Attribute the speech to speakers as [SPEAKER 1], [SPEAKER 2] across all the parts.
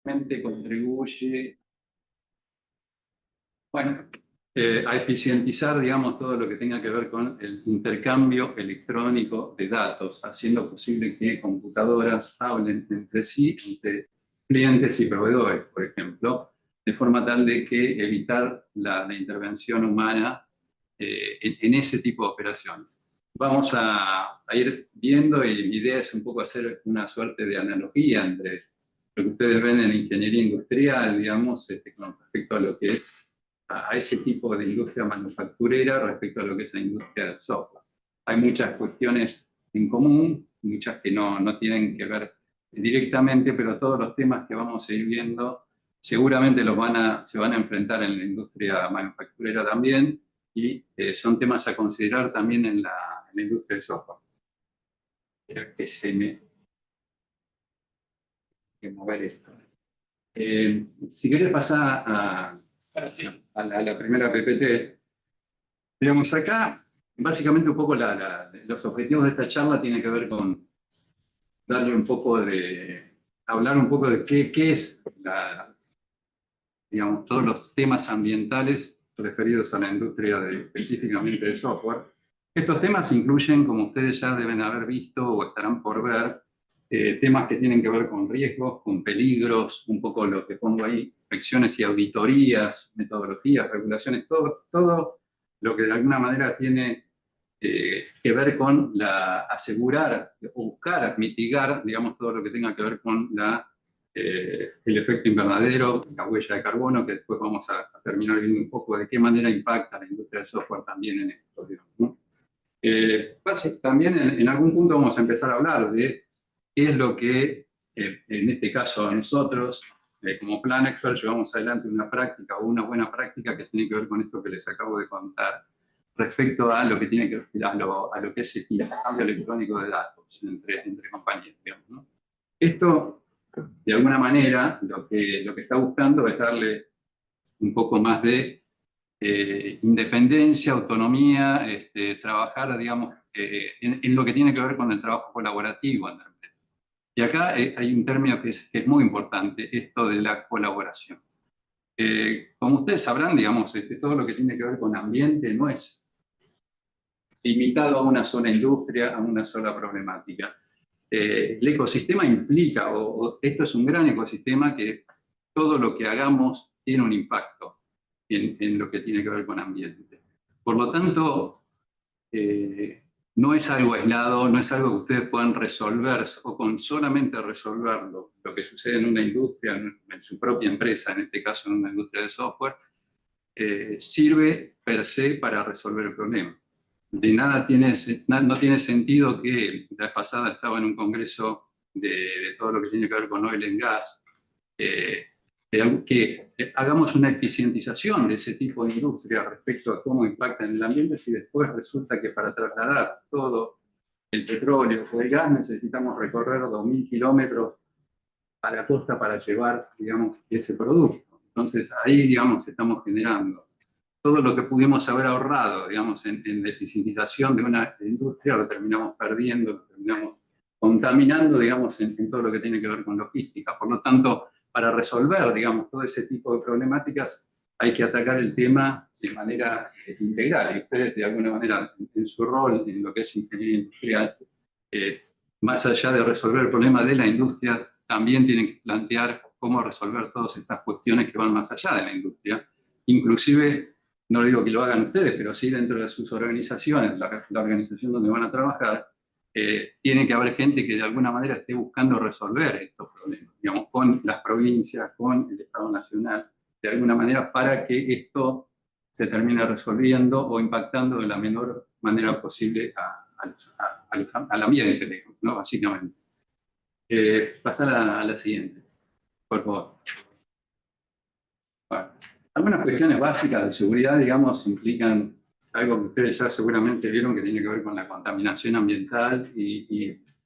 [SPEAKER 1] realmente contribuye, bueno, a eficientizar, digamos, todo lo que tenga que ver con el intercambio electrónico de datos, haciendo posible que computadoras hablen entre sí, entre clientes y proveedores, por ejemplo, de forma tal de que evitar la intervención humana en ese tipo de operaciones. Vamos a ir viendo, y mi idea es un poco hacer una suerte de analogía entre lo que ustedes ven en ingeniería industrial, digamos, con respecto a lo que es a ese tipo de industria manufacturera respecto a lo que es la industria del software. Hay muchas cuestiones en común, muchas que no tienen que ver directamente, pero todos los temas que vamos a ir viendo seguramente se van a enfrentar en la industria manufacturera también, y son temas a considerar también en la industria del software. Espero que se me... que mover esto. Si querés pasar a la primera PPT, digamos acá, básicamente un poco los objetivos de esta charla tienen que ver con darle un poco hablar un poco de qué es digamos, todos los temas ambientales referidos a la industria específicamente de software. Estos temas incluyen, como ustedes ya deben haber visto o estarán por ver, temas que tienen que ver con riesgos, con peligros, un poco lo que pongo ahí, inspecciones y auditorías, metodologías, regulaciones, todo lo que de alguna manera tiene que ver con asegurar o buscar mitigar, digamos, todo lo que tenga que ver con el efecto invernadero, la huella de carbono, que después vamos a terminar viendo un poco de qué manera impacta la industria del software también en esto, digamos, ¿no? También en algún punto vamos a empezar a hablar de qué es lo que, en este caso nosotros, como Plan Expert, llevamos adelante una práctica o una buena práctica que tiene que ver con esto que les acabo de contar, respecto a lo que tiene que ver a lo que es el intercambio electrónico de datos entre compañías, digamos, ¿no? Esto, de alguna manera, lo que está buscando es darle un poco más de independencia, autonomía, trabajar, digamos, en lo que tiene que ver con el trabajo colaborativo en la empresa. Y acá hay un término que es muy importante, esto de la colaboración. Como ustedes sabrán, digamos, todo lo que tiene que ver con ambiente no es limitado a una sola industria, a una sola problemática. El ecosistema implica, esto es un gran ecosistema que todo lo que hagamos tiene un impacto en lo que tiene que ver con ambiente. Por lo tanto, no es algo aislado, no es algo que ustedes puedan resolver o con solamente resolverlo, lo que sucede en una industria, en su propia empresa, en este caso en una industria de software, sirve per se para resolver el problema. De nada no tiene sentido que la vez pasada estaba en un congreso de todo lo que tiene que ver con oil and gas, que hagamos una eficientización de ese tipo de industria respecto a cómo impacta en el ambiente, si después resulta que para trasladar todo el petróleo o el gas necesitamos recorrer 2.000 kilómetros a la costa para llevar, digamos, ese producto. Entonces ahí, digamos, estamos generando todo lo que pudimos haber ahorrado, digamos, en la eficientización de una industria, lo terminamos perdiendo, lo terminamos contaminando, digamos, en todo lo que tiene que ver con logística. Por lo tanto, para resolver, digamos, todo ese tipo de problemáticas, hay que atacar el tema de manera integral. Y ustedes, de alguna manera, en su rol en lo que es ingeniería industrial, más allá de resolver el problema de la industria, también tienen que plantear cómo resolver todas estas cuestiones que van más allá de la industria. Inclusive, no digo que lo hagan ustedes, pero sí dentro de sus organizaciones, la organización donde van a trabajar, tiene que haber gente que de alguna manera esté buscando resolver estos problemas, digamos, con las provincias, con el Estado Nacional, de alguna manera para que esto se termine resolviendo o impactando de la menor manera posible al ambiente, digamos, ¿no? Básicamente. Pasar a la siguiente, por favor. Bueno, algunas cuestiones básicas de seguridad, digamos, implican algo que ustedes ya seguramente vieron que tiene que ver con la contaminación ambiental y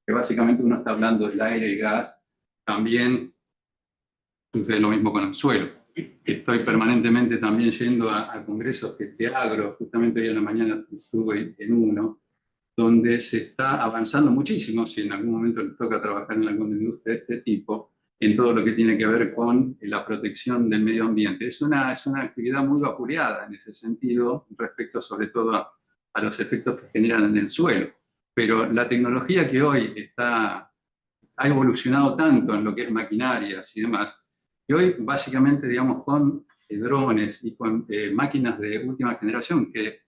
[SPEAKER 1] que básicamente uno está hablando del aire y gas. También sucede lo mismo con el suelo. Estoy permanentemente también yendo a congresos de agro, justamente hoy en la mañana estuve en uno, donde se está avanzando muchísimo, si en algún momento les toca trabajar en alguna industria de este tipo, en todo lo que tiene que ver con la protección del medio ambiente. Es una actividad muy vapuleada en ese sentido, respecto sobre todo a los efectos que generan en el suelo. Pero la tecnología que hoy ha evolucionado tanto en lo que es maquinarias y demás, que hoy básicamente, digamos, con drones y con máquinas de última generación, que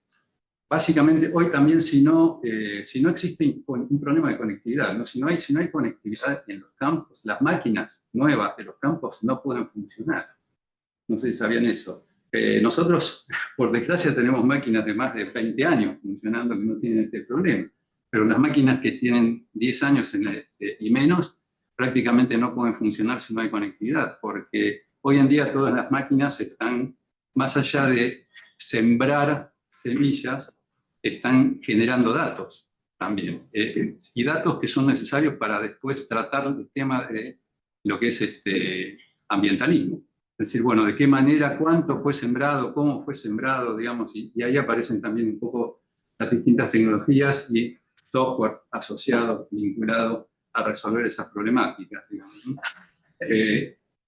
[SPEAKER 1] básicamente hoy también si no existe un problema de conectividad, ¿no? Si no hay conectividad en los campos, las máquinas nuevas de los campos no pueden funcionar. No sé si sabían eso. Nosotros, por desgracia, tenemos máquinas de más de 20 años funcionando que no tienen este problema. Pero las máquinas que tienen 10 años y menos prácticamente no pueden funcionar si no hay conectividad, porque hoy en día todas las máquinas están, más allá de sembrar semillas, están generando datos también. Y datos que son necesarios para después tratar el tema de lo que es ambientalismo. Es decir, bueno, de qué manera, cuánto fue sembrado, cómo fue sembrado, digamos, y ahí aparecen también un poco las distintas tecnologías y software asociado, vinculado a resolver esas problemáticas, digamos.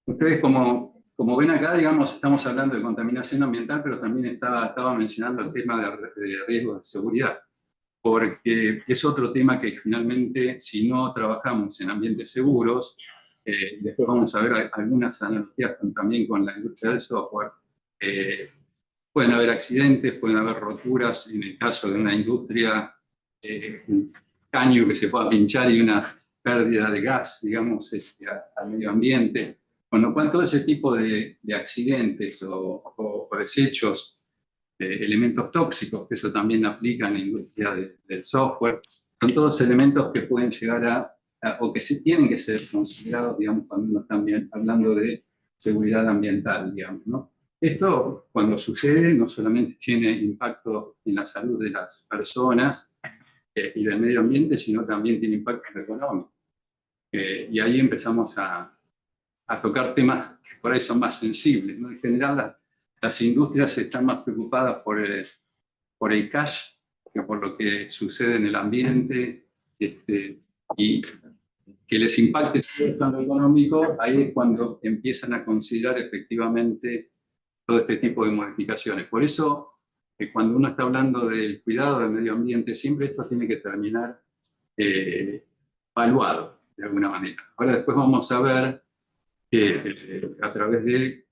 [SPEAKER 1] Ustedes, como ven acá, digamos, estamos hablando de contaminación ambiental, pero también estaba mencionando el tema de riesgos de seguridad, porque es otro tema que finalmente, si no trabajamos en ambientes seguros, después vamos a ver algunas analogías también con la industria del software. Pueden haber accidentes, pueden haber roturas, en el caso de una industria, un caño que se pueda pinchar y una pérdida de gas, digamos, al medio ambiente. Con lo cual, todo ese tipo de accidentes o desechos, elementos tóxicos, que eso también aplica en la industria del software, son todos elementos que pueden llegar o que sí tienen que ser considerados, digamos, cuando uno está hablando de seguridad ambiental, digamos, ¿no? Esto, cuando sucede, no solamente tiene impacto en la salud de las personas y del medio ambiente, sino también tiene impacto económico. Y ahí empezamos a tocar temas que por ahí son más sensibles, ¿no? En general, las industrias están más preocupadas por el cash que por lo que sucede en el ambiente, y que les impacte en lo económico. Ahí es cuando empiezan a considerar efectivamente todo este tipo de modificaciones. Por eso, cuando uno está hablando del cuidado del medio ambiente, siempre esto tiene que terminar evaluado de alguna manera. Ahora después vamos a ver que a través de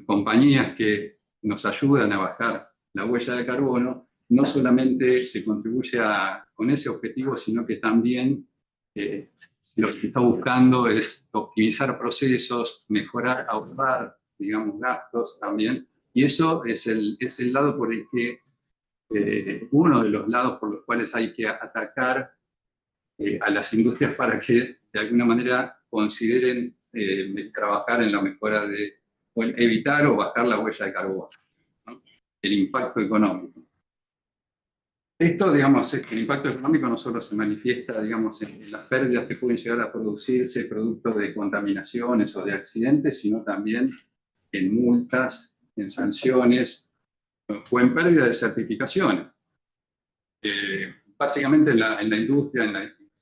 [SPEAKER 1] compañías que nos ayudan a bajar la huella de carbono, no solamente se contribuye con ese objetivo, sino que también lo que está buscando es optimizar procesos, mejorar, ahorrar, digamos, gastos también. Y eso es el lado por el que, uno de los lados por los cuales hay que atacar a las industrias para que de alguna manera consideren trabajar en la mejora o en evitar o bajar la huella de carbono, ¿no? El impacto económico. Esto, digamos, el impacto económico no solo se manifiesta, digamos, en las pérdidas que pueden llegar a producirse producto de contaminaciones o de accidentes, sino también en multas, en sanciones o en pérdida de certificaciones. Básicamente en la industria, en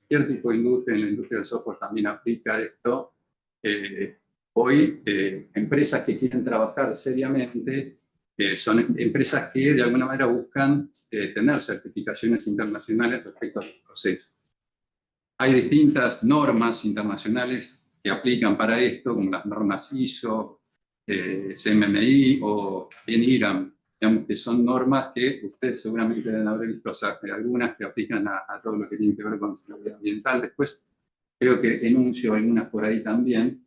[SPEAKER 1] cualquier tipo de industria, en la industria del software también aplica esto. Hoy, empresas que quieren trabajar seriamente son empresas que de alguna manera buscan tener certificaciones internacionales respecto a sus procesos. Hay distintas normas internacionales que aplican para esto, como las normas ISO, CMMI o bien IRAM, digamos, que son normas que ustedes seguramente deben haber visto, o sea, algunas que aplican a todo lo que tiene que ver con seguridad ambiental. Después creo que enuncio algunas por ahí también.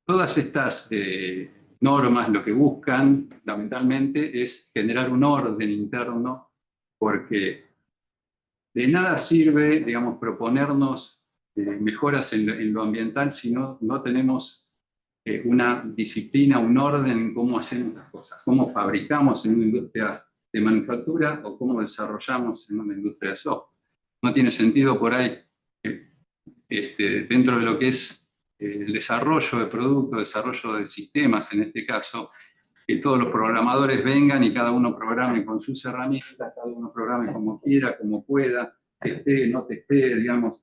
[SPEAKER 1] Todas estas normas lo que buscan fundamentalmente es generar un orden interno, porque de nada sirve, digamos, proponernos mejoras en lo ambiental si no tenemos una disciplina, un orden en cómo hacemos las cosas, cómo fabricamos en una industria de manufactura o cómo desarrollamos en una industria de software. No tiene sentido por ahí, dentro de lo que es el desarrollo de productos, desarrollo de sistemas en este caso, que todos los programadores vengan y cada uno programe con sus herramientas, cada uno programe como quiera, como pueda, testee, no testee, digamos.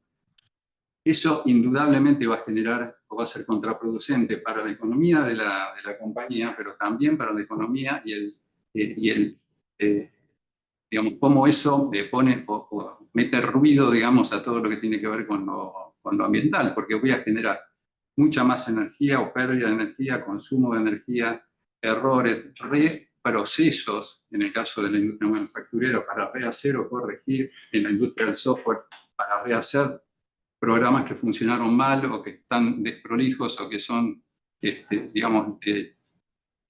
[SPEAKER 1] eso indudablemente va a generar o va a ser contraproducente para la economía de la compañía, pero también para la economía eh, digamos, cómo eso pone o mete ruido, digamos, a todo lo que tiene que ver con lo ambiental, porque voy a generar mucha más energía o pérdida de energía, consumo de energía, errores, reprocesos, en el caso de la industria manufacturera, para rehacer o corregir, en la industria del software, para rehacer programas que funcionaron mal o que están desprolijos o que son, digamos,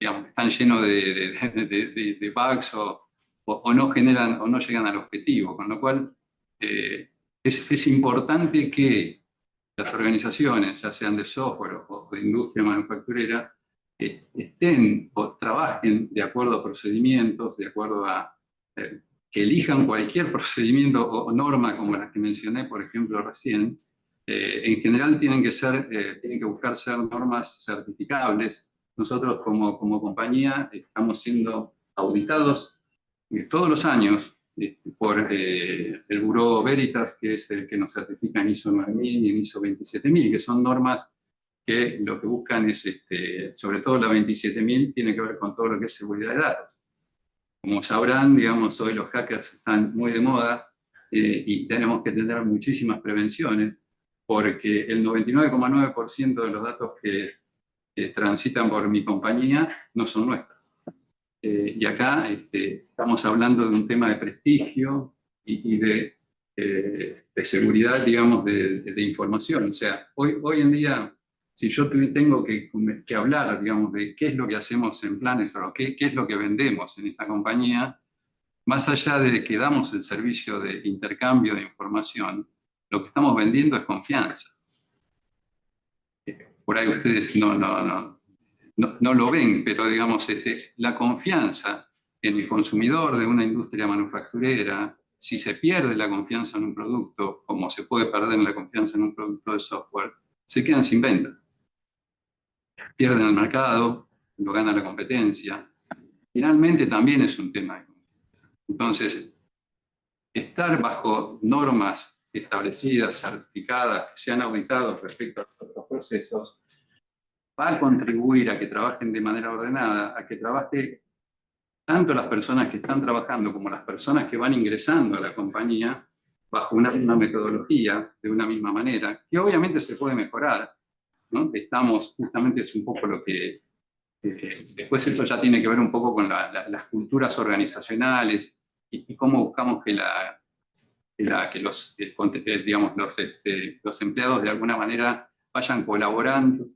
[SPEAKER 1] están llenos de bugs o no generan o no llegan al objetivo, con lo cual es importante que las organizaciones, ya sean de software o de industria manufacturera, estén o trabajen de acuerdo a procedimientos, de acuerdo a que elijan cualquier procedimiento o norma como las que mencioné, por ejemplo, recién. En general tienen que buscar ser normas certificables. Nosotros como compañía estamos siendo auditados todos los años por el Buró Veritas, que es el que nos certifica en ISO 9000 y en ISO 27000, que son normas que lo que buscan es, sobre todo la 27000, tiene que ver con todo lo que es seguridad de datos. Como sabrán, digamos, hoy los hackers están muy de moda y tenemos que tener muchísimas prevenciones, porque el 99,9% de los datos que transitan por mi compañía no son nuestros. Y acá estamos hablando de un tema de prestigio y de seguridad, digamos, de información. O sea, hoy en día, si yo tengo que hablar, digamos, de qué es lo que hacemos en Planes o qué es lo que vendemos en esta compañía, más allá de que damos el servicio de intercambio de información, lo que estamos vendiendo es confianza. Por ahí ustedes no lo ven, pero digamos, la confianza en el consumidor de una industria manufacturera, si se pierde la confianza en un producto, como se puede perder la confianza en un producto de software, se quedan sin ventas. Pierden el mercado, lo gana la competencia. Finalmente también es un tema de confianza. Entonces, estar bajo normas establecidas, certificadas, que sean auditados respecto a los procesos, va a contribuir a que trabajen de manera ordenada, a que trabaje tanto las personas que están trabajando como las personas que van ingresando a la compañía bajo una misma metodología, de una misma manera, que obviamente se puede mejorar, ¿no? Justamente es un poco lo que, después esto ya tiene que ver un poco con las culturas organizacionales y cómo buscamos que digamos, los empleados de alguna manera vayan colaborando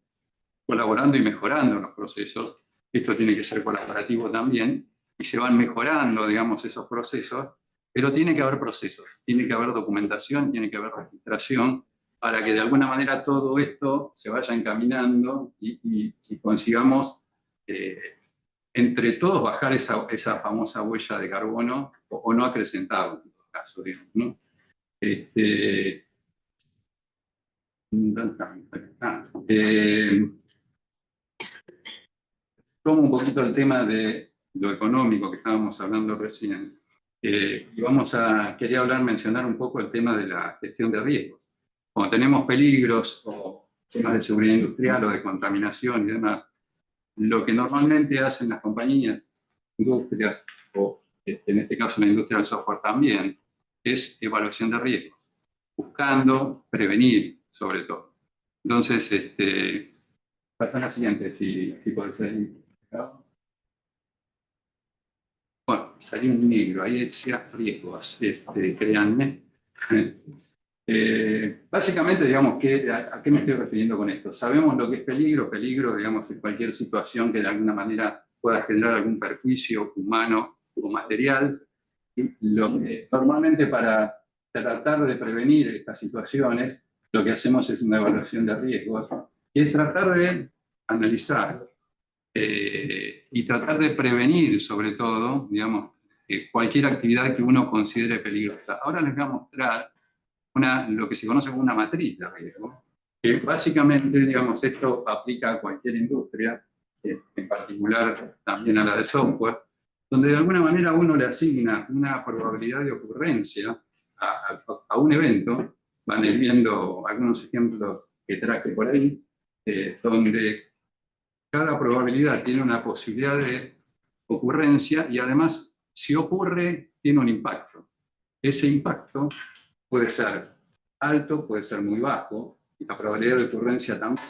[SPEAKER 1] y mejorando los procesos. Esto tiene que ser colaborativo también, y se van mejorando, digamos, esos procesos, pero tiene que haber procesos, tiene que haber documentación, tiene que haber registración, para que de alguna manera todo esto se vaya encaminando y consigamos entre todos bajar esa famosa huella de carbono o no acrecentarla, en todo caso, digamos, ¿no? Tomo un poquito el tema de lo económico que estábamos hablando recién. Quería mencionar un poco el tema de la gestión de riesgos. Cuando tenemos peligros o temas de seguridad industrial o de contaminación y demás, lo que normalmente hacen las compañías, industrias, o en este caso la industria del software también, es evaluación de riesgos, buscando prevenir sobre todo. Entonces, pasa la siguiente, si puede ser. Bueno, salió un negro, ahí decía riesgos, créanme. Básicamente, digamos, ¿a qué me estoy refiriendo con esto? Sabemos lo que es peligro. Peligro, digamos, es cualquier situación que de alguna manera pueda generar algún perjuicio humano o material. Normalmente para tratar de prevenir estas situaciones, lo que hacemos es una evaluación de riesgos, y es tratar de analizar y tratar de prevenir, sobre todo, digamos, cualquier actividad que uno considere peligrosa. Ahora les voy a mostrar lo que se conoce como una matriz de riesgo, que básicamente, digamos, esto aplica a cualquier industria, en particular también a la de software, donde de alguna manera uno le asigna una probabilidad de ocurrencia a un evento, van a ir viendo algunos ejemplos que traje por ahí, donde cada probabilidad tiene una posibilidad de ocurrencia y además, si ocurre, tiene un impacto. Ese impacto puede ser alto, puede ser muy bajo, y la probabilidad de ocurrencia también.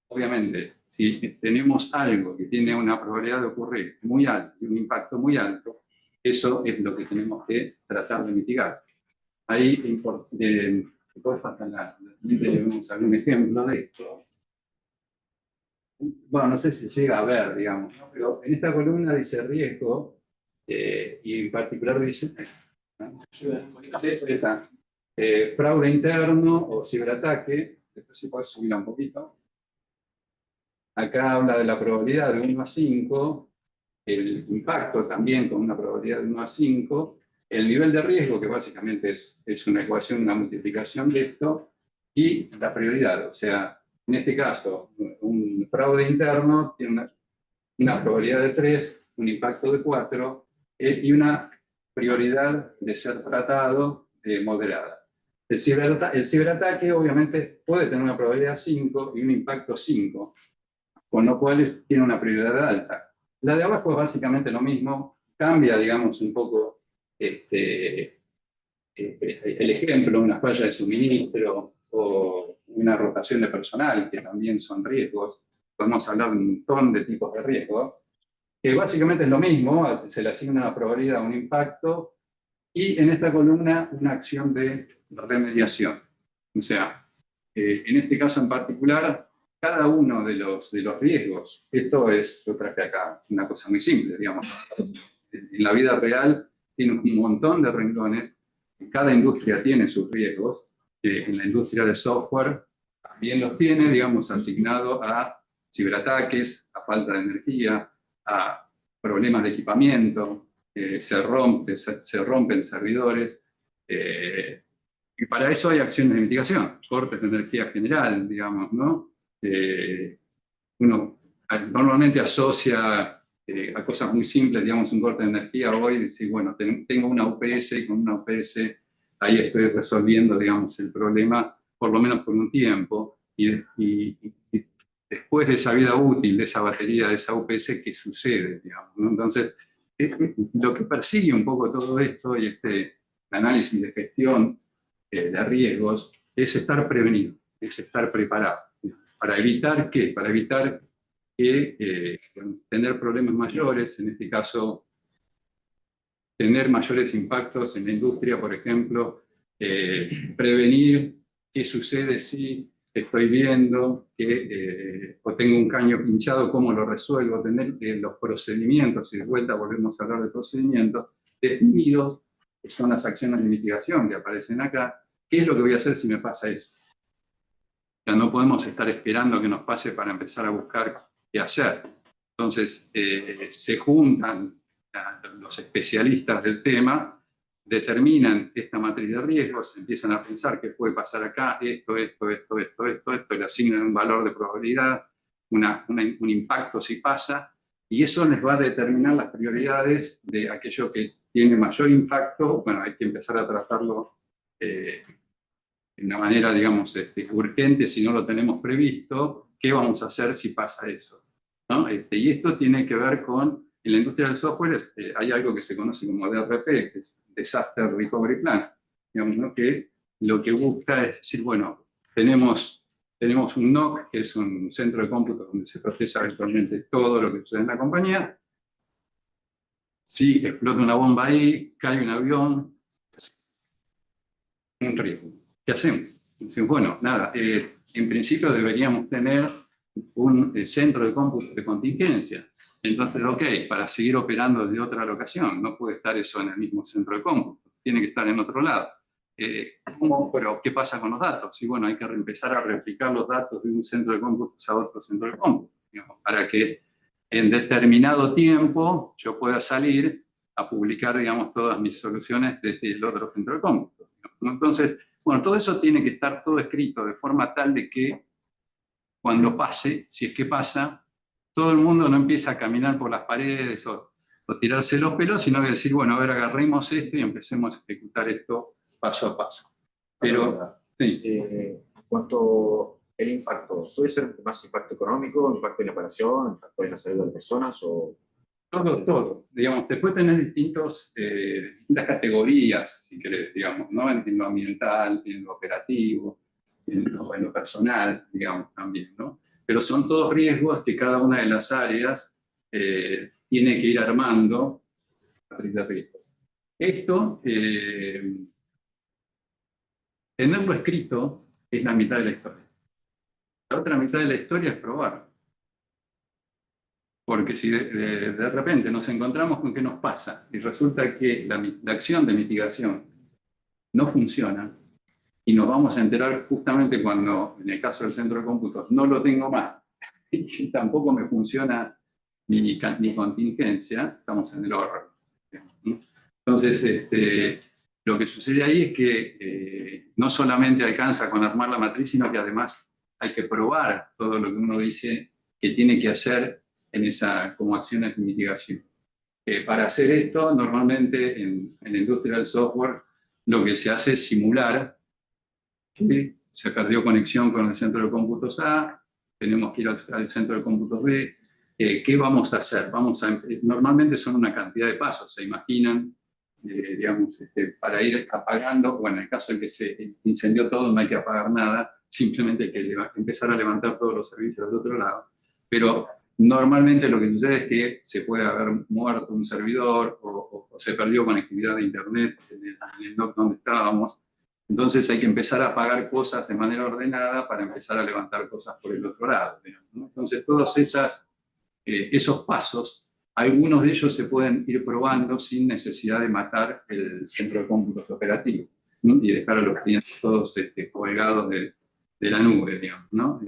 [SPEAKER 1] Obviamente, si tenemos algo que tiene una probabilidad de ocurrir muy alta y un impacto muy alto, eso es lo que tenemos que tratar de mitigar. Ahí, si puedes pasar la siguiente, vamos a ver un ejemplo de esto. Bueno, no sé si llega a ver, digamos, ¿no? Pero en esta columna dice riesgo, y en particular dice, ¿no? Sí, está. Fraude interno o ciberataque, después si puedes subirla un poquito. Acá habla de la probabilidad de 1 a 5, el impacto también con una probabilidad de 1 a 5, el nivel de riesgo, que básicamente es una ecuación, una multiplicación de esto, y la prioridad. O sea, en este caso, un fraude interno tiene una probabilidad de 3, un impacto de 4, y una prioridad de ser tratado moderada. El ciberataque obviamente puede tener una probabilidad 5 y un impacto 5, con lo cual tiene una prioridad alta. La de abajo es básicamente lo mismo, cambia, digamos, un poco el ejemplo, una falla de suministro o una rotación de personal, que también son riesgos. Podemos hablar de un montón de tipos de riesgos, que básicamente es lo mismo, se le asigna una probabilidad a un impacto, y en esta columna una acción de remediación. O sea, en este caso en particular, cada uno de los riesgos, esto es, yo traje acá una cosa muy simple, digamos, en la vida real tiene un montón de renglones, cada industria tiene sus riesgos, en la industria de software también los tiene, digamos, asignado a ciberataques, a falta de energía, a problemas de equipamiento, se rompen servidores, y para eso hay acciones de mitigación, cortes de energía general, digamos, ¿no? Uno normalmente asocia a cosas muy simples, digamos, un corte de energía hoy, y decir, bueno, tengo una UPS y con una UPS ahí estoy resolviendo, digamos, el problema, por lo menos por un tiempo, y después de esa vida útil, de esa batería, de esa UPS, ¿qué sucede, digamos, ¿no? Entonces, lo que persigue un poco todo esto y este análisis de gestión de riesgos es estar prevenido, es estar preparado. ¿Para evitar qué? Para evitar que tener problemas mayores, en este caso, tener mayores impactos en la industria, por ejemplo, prevenir qué sucede si estoy viendo que o tengo un caño pinchado, cómo lo resuelvo, tener los procedimientos, y de vuelta volvemos a hablar de procedimientos, definidos, que son las acciones de mitigación que aparecen acá. ¿Qué es lo que voy a hacer si me pasa eso? Ya no podemos estar esperando que nos pase para empezar a buscar qué hacer. Entonces, se juntan los especialistas del tema, determinan esta matriz de riesgos, empiezan a pensar qué puede pasar acá, esto, le asignan un valor de probabilidad, un impacto si pasa, y eso les va a determinar las prioridades de aquello que tiene mayor impacto. Bueno, hay que empezar a tratarlo de una manera, digamos, urgente, si no lo tenemos previsto, ¿qué vamos a hacer si pasa eso? ¿No? Y esto tiene que ver con, en la industria del software hay algo que se conoce como DRP, que es Disaster Recovery Plan, digamos, ¿no? Que lo que busca es decir, bueno, tenemos un NOC, que es un centro de cómputo donde se procesa virtualmente todo lo que sucede en la compañía. Si explota una bomba ahí, cae un avión, un riesgo. ¿Qué hacemos? Dicen, bueno, nada, en principio deberíamos tener un centro de cómputo de contingencia. Entonces, ok, para seguir operando desde otra locación, no puede estar eso en el mismo centro de cómputo, tiene que estar en otro lado. Pero, ¿qué pasa con los datos? Y bueno, hay que empezar a replicar los datos de un centro de cómputo a otro centro de cómputo, digamos, para que en determinado tiempo yo pueda salir a publicar, digamos, todas mis soluciones desde el otro centro de cómputo. Entonces, bueno, todo eso tiene que estar todo escrito de forma tal de que cuando pase, si es que pasa, todo el mundo no empieza a caminar por las paredes o tirarse los pelos, sino que decir, bueno, a ver, agarremos esto y empecemos a ejecutar esto paso a paso. Pero Sí.
[SPEAKER 2] En cuanto al impacto, ¿suele ser más impacto económico, impacto en la operación, impacto en la salud de las personas o...?
[SPEAKER 1] Todo. Digamos, después tenés distintas categorías, si querés, digamos, ¿no? En lo ambiental, en lo operativo, en lo personal, digamos, también, ¿no? Pero son todos riesgos que cada una de las áreas tiene que ir armando a partir de riesgos. Esto, tenerlo escrito es la mitad de la historia. La otra mitad de la historia es probar. Porque si de repente nos encontramos con qué nos pasa y resulta que la acción de mitigación no funciona y nos vamos a enterar justamente cuando, en el caso del centro de cómputos, no lo tengo más y tampoco me funciona mi contingencia, estamos en el horror. Entonces, lo que sucede ahí es que no solamente alcanza con armar la matriz, sino que además hay que probar todo lo que uno dice que tiene que hacer como acciones de mitigación. Para hacer esto, normalmente en la industria del software, lo que se hace es simular que se perdió conexión con el centro de cómputos A, tenemos que ir al centro de cómputos B. ¿Qué vamos a hacer? Normalmente son una cantidad de pasos, se imaginan, digamos, para ir apagando. Bueno, en el caso de que se incendió todo, no hay que apagar nada, simplemente hay que empezar a levantar todos los servicios del otro lado. Pero normalmente lo que sucede es que se puede haber muerto un servidor o se perdió conectividad de internet en el NOC donde estábamos. Entonces hay que empezar a apagar cosas de manera ordenada para empezar a levantar cosas por el otro lado, ¿no? Entonces todos esos pasos, algunos de ellos se pueden ir probando sin necesidad de matar el centro de cómputos operativo, ¿no? Y dejar a los clientes todos colgados de la nube, digamos, ¿no?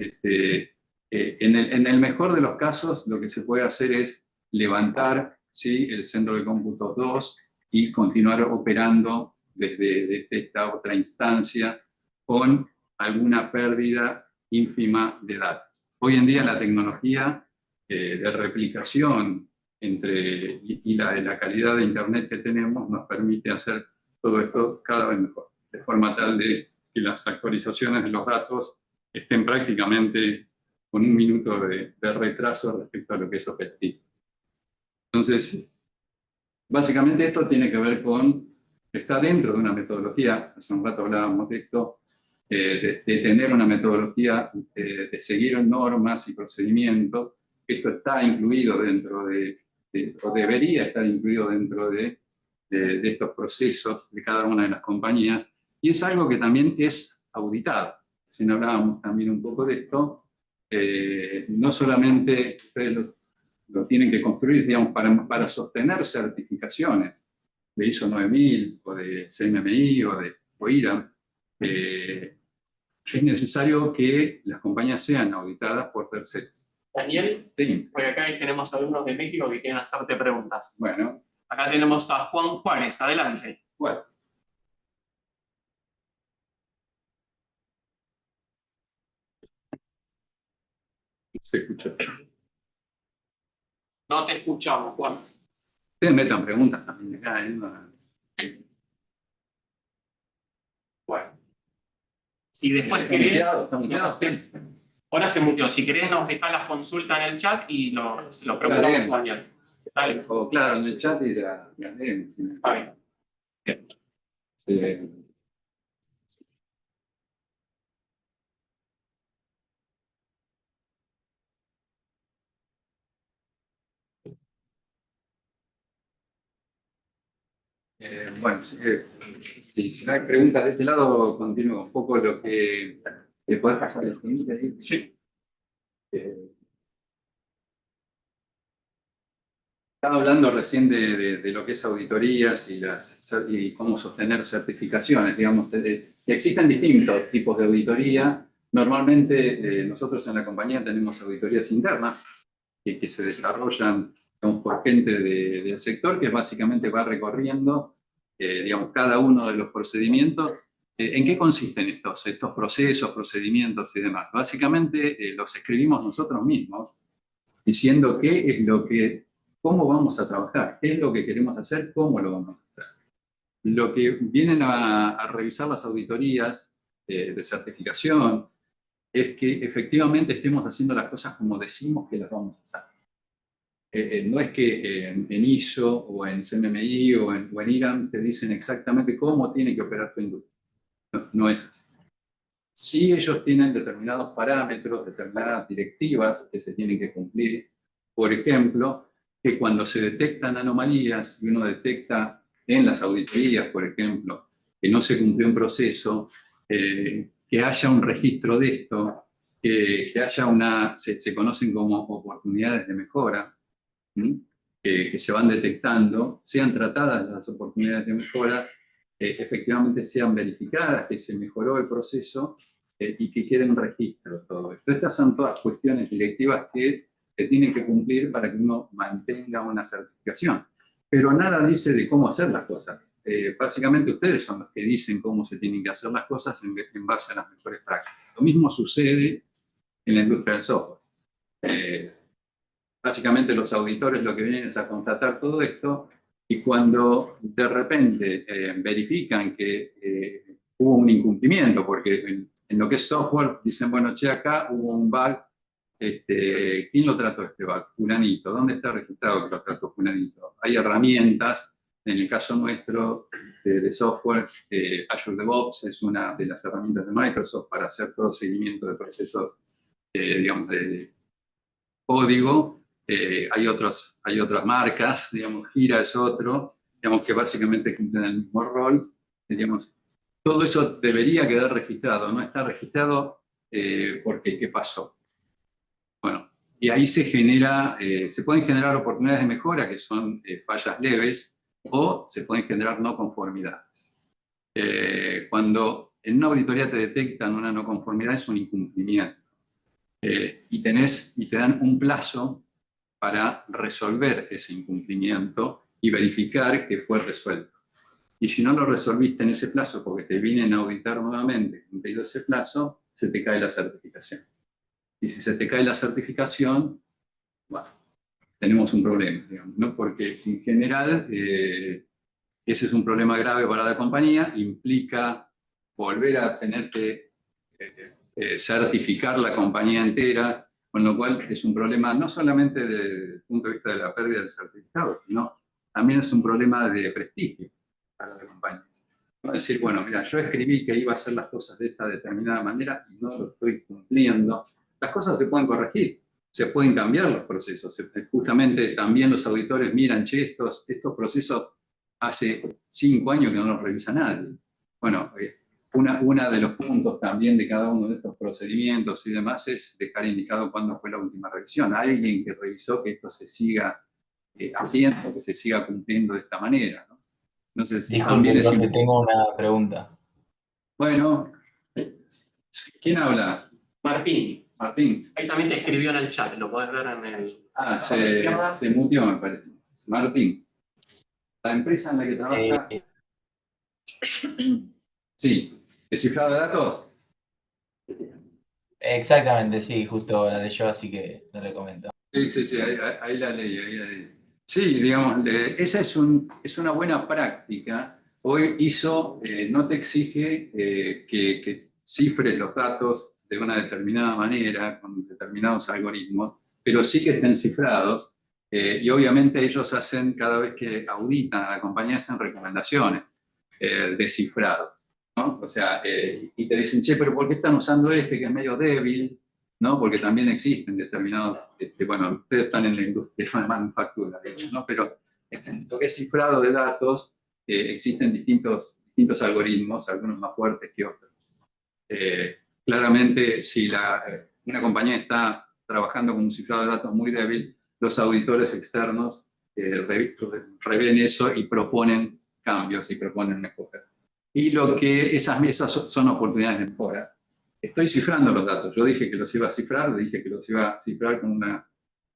[SPEAKER 1] En el mejor de los casos, lo que se puede hacer es levantar, ¿sí?, el centro de cómputos 2 y continuar operando desde esta otra instancia con alguna pérdida ínfima de datos. Hoy en día la tecnología de replicación y la calidad de Internet que tenemos nos permite hacer todo esto cada vez mejor, de forma tal de que las actualizaciones de los datos estén prácticamente con un minuto de retraso respecto a lo que es operativo. Entonces, básicamente esto tiene que ver está dentro de una metodología, hace un rato hablábamos de esto, de tener una metodología, de seguir normas y procedimientos. Esto está incluido o debería estar incluido dentro de estos procesos de cada una de las compañías, y es algo que también es auditado. Si no hablábamos también un poco de esto, no solamente ustedes lo tienen que construir, digamos, para sostener certificaciones de ISO 9000 o de CMMI o de OIRA, es necesario que las compañías sean auditadas por terceros.
[SPEAKER 3] Daniel,
[SPEAKER 1] sí.
[SPEAKER 3] Porque acá tenemos alumnos de México que quieren hacerte preguntas.
[SPEAKER 1] Bueno.
[SPEAKER 3] Acá tenemos a Juan Juárez, adelante.
[SPEAKER 1] What? Se escucha.
[SPEAKER 3] No te escuchamos, Juan.
[SPEAKER 1] Ustedes metan preguntas también acá, ¿eh?
[SPEAKER 3] Bueno. Si después querés, nos haces... Ahora se murió. Si querés, nos dejás las consultas en el chat y lo preguntamos a Daniel. Dale.
[SPEAKER 1] O claro, en el chat y la leemos.
[SPEAKER 3] Está bien.
[SPEAKER 1] Bueno, si no hay preguntas de este lado, continúo un poco lo que podés pasar el siguiente ahí.
[SPEAKER 3] Sí.
[SPEAKER 1] Estaba hablando recién de lo que es auditorías y cómo sostener certificaciones, digamos. Que existen distintos tipos de auditoría. Normalmente nosotros en la compañía tenemos auditorías internas que se desarrollan, digamos, por gente del sector, que básicamente va recorriendo, digamos, cada uno de los procedimientos. ¿En qué consisten estos procesos, procedimientos y demás? Básicamente los escribimos nosotros mismos, diciendo cómo vamos a trabajar, qué es lo que queremos hacer, cómo lo vamos a hacer. Lo que vienen a revisar las auditorías de certificación es que efectivamente estemos haciendo las cosas como decimos que las vamos a hacer. No es que en ISO o en CMMI o en IRAM te dicen exactamente cómo tiene que operar tu industria. No es así. Sí, ellos tienen determinados parámetros, determinadas directivas que se tienen que cumplir. Por ejemplo, que cuando se detectan anomalías y uno detecta en las auditorías, por ejemplo, que no se cumplió un proceso, que haya un registro de esto, que haya se conocen como oportunidades de mejora, que se van detectando, sean tratadas las oportunidades de mejora, efectivamente sean verificadas, que se mejoró el proceso y que quede un registro de todo esto. Estas son todas cuestiones directivas que se tienen que cumplir para que uno mantenga una certificación. Pero nada dice de cómo hacer las cosas. Básicamente ustedes son los que dicen cómo se tienen que hacer las cosas en base a las mejores prácticas. Lo mismo sucede en la industria del software. Básicamente los auditores lo que vienen es a constatar todo esto y cuando de repente verifican que hubo un incumplimiento, porque en lo que es software dicen, bueno, che, acá hubo un bug, ¿quién lo trató este bug? Fulanito. ¿Dónde está registrado que lo trató Fulanito? Hay herramientas, en el caso nuestro de software, Azure DevOps es una de las herramientas de Microsoft para hacer todo seguimiento de procesos, digamos, de código. Hay otras marcas, digamos, Gira es otro, digamos, que básicamente cumplen el mismo rol. Digamos, todo eso debería quedar registrado, no está registrado porque ¿qué pasó? Bueno, y ahí se pueden generar oportunidades de mejora que son fallas leves o se pueden generar no conformidades. Cuando en una auditoría te detectan una no conformidad es un incumplimiento y te dan un plazo para resolver ese incumplimiento y verificar que fue resuelto. Y si no lo resolviste en ese plazo porque te vienen a auditar nuevamente cumplido ese plazo, se te cae la certificación. Y si se te cae la certificación, bueno, tenemos un problema, digamos, ¿no? Porque en general ese es un problema grave para la compañía, implica volver a tener que certificar la compañía entera, con lo cual es un problema no solamente desde el punto de vista de la pérdida del certificado, sino también es un problema de prestigio para la compañía. No decir, bueno, mira, yo escribí que iba a hacer las cosas de esta determinada manera y no lo estoy cumpliendo. Las cosas se pueden corregir, se pueden cambiar los procesos. Justamente también los auditores miran, che, estos procesos hace 5 años que no los revisa nadie. Bueno, una de los puntos también de cada uno de estos procedimientos y demás es dejar indicado cuándo fue la última revisión. Alguien que revisó que esto se siga haciendo, que se siga cumpliendo de esta manera, ¿no? Entonces,
[SPEAKER 4] Disculpe, profe, tengo una pregunta.
[SPEAKER 1] Bueno, ¿quién habla?
[SPEAKER 3] Martín.
[SPEAKER 1] Martín.
[SPEAKER 3] Ahí también te escribió en el chat, lo podés ver en el...
[SPEAKER 1] Ah, se mutió, me parece. Martín. La empresa en la que trabaja... Sí. ¿Descifrado de datos?
[SPEAKER 4] Exactamente, sí, justo la leyó, así que no le comento.
[SPEAKER 1] Sí, ahí la leí. Sí, digamos, esa es una buena práctica. Hoy ISO no te exige que cifres los datos de una determinada manera, con determinados algoritmos, pero sí que estén cifrados. Y obviamente ellos hacen, cada vez que auditan a la compañía, hacen recomendaciones de cifrado, ¿no? O sea, y te dicen, che, pero ¿por qué están usando este que es medio débil? ¿No? Porque también existen determinados, bueno, ustedes están en la industria de manufactura, ¿no? Pero en lo que es cifrado de datos, existen distintos algoritmos, algunos más fuertes que otros. Claramente, si una compañía está trabajando con un cifrado de datos muy débil, los auditores externos revén eso y proponen cambios y proponen mejoras. Y esas son oportunidades de mejora. Estoy cifrando los datos. Yo dije que los iba a cifrar, dije que los iba a cifrar con una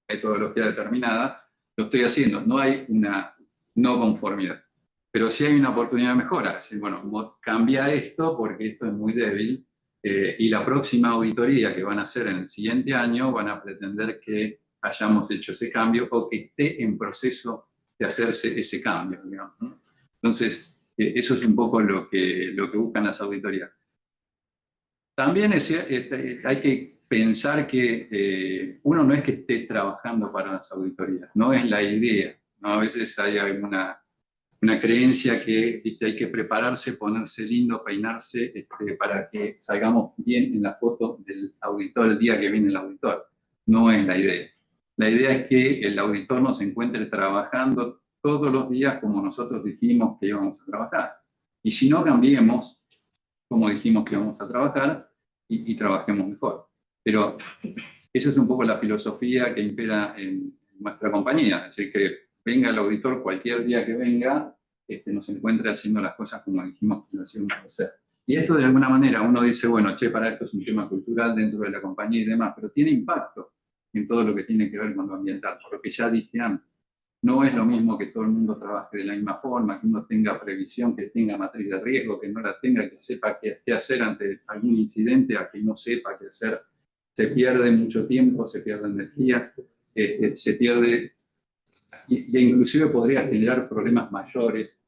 [SPEAKER 1] metodología determinada. Lo estoy haciendo. No hay una no conformidad. Pero sí hay una oportunidad de mejora. Es decir, bueno, cambia esto porque esto es muy débil. Y la próxima auditoría que van a hacer en el siguiente año van a pretender que hayamos hecho ese cambio o que esté en proceso de hacerse ese cambio, digamos, ¿no? Entonces, eso es un poco lo que buscan las auditorías. También hay que pensar que uno no es que esté trabajando para las auditorías, no es la idea, ¿no? A veces hay una creencia que, ¿viste?, hay que prepararse, ponerse lindo, peinarse para que salgamos bien en la foto del auditor el día que viene el auditor. No es la idea. La idea es que el auditor nos encuentre trabajando todos los días como nosotros dijimos que íbamos a trabajar. Y si no, cambiemos como dijimos que íbamos a trabajar y trabajemos mejor. Pero esa es un poco la filosofía que impera en nuestra compañía. Es decir, que venga el auditor cualquier día que venga, nos encuentre haciendo las cosas como dijimos que las íbamos a hacer. Y esto de alguna manera uno dice, bueno, che, para esto es un tema cultural dentro de la compañía y demás, pero tiene impacto en todo lo que tiene que ver con lo ambiental, por lo que ya dije antes. No es lo mismo que todo el mundo trabaje de la misma forma, que uno tenga previsión, que tenga matriz de riesgo, que no la tenga, que sepa qué hacer ante algún incidente, a que no sepa qué hacer. Se pierde mucho tiempo, se pierde energía, se pierde, y inclusive podría generar problemas mayores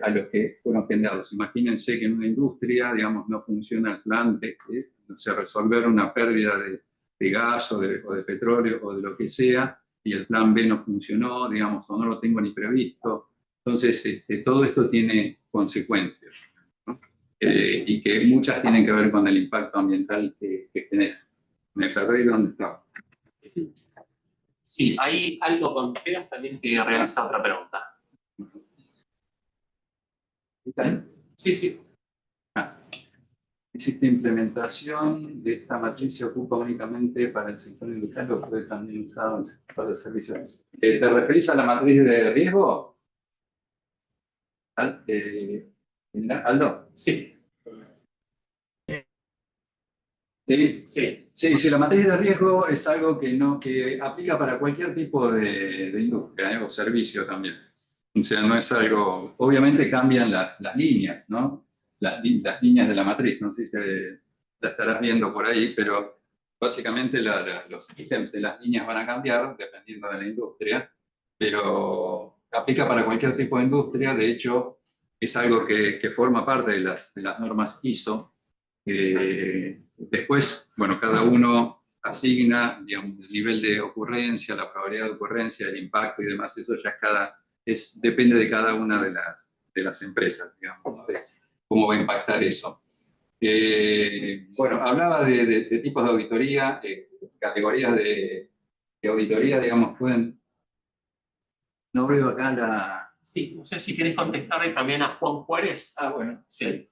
[SPEAKER 1] a los que fueron generados. Imagínense que en una industria, digamos, no funciona el plan de resolver una pérdida de gas o de petróleo o de lo que sea, y el plan B no funcionó, digamos, o no lo tengo ni previsto. Entonces, todo esto tiene consecuencias, ¿no? Y que muchas tienen que ver con el impacto ambiental que genera. Me perdí dónde estaba.
[SPEAKER 3] Sí, hay algo con Pegas también que realiza otra pregunta.
[SPEAKER 1] ¿Está bien?
[SPEAKER 3] Sí, sí.
[SPEAKER 1] ¿Existe implementación de esta matriz se ocupa únicamente para el sector industrial o puede también usado en el sector de servicios? ¿Te referís a la matriz de riesgo? ¿Aldo?
[SPEAKER 3] Sí.
[SPEAKER 1] Sí.
[SPEAKER 3] Sí.
[SPEAKER 1] Sí, la matriz de riesgo es algo que aplica para cualquier tipo de industria o servicio también. O sea, no es algo... Obviamente cambian las líneas, ¿no? Las líneas de la matriz, no sé si la estarás viendo por ahí, pero básicamente los ítems de las líneas van a cambiar dependiendo de la industria, pero aplica para cualquier tipo de industria. De hecho, es algo que forma parte de las normas ISO. Después, bueno, cada uno asigna, digamos, el nivel de ocurrencia, la probabilidad de ocurrencia, el impacto y demás. Eso ya depende de cada una de las empresas, digamos, de cómo va a impactar eso. Bueno, hablaba de tipos de auditoría, categorías de auditoría, digamos, pueden... No veo acá la...
[SPEAKER 3] Sí, no sé si quieres contestarle también a Juan Juárez.
[SPEAKER 1] Bueno,
[SPEAKER 3] Sí.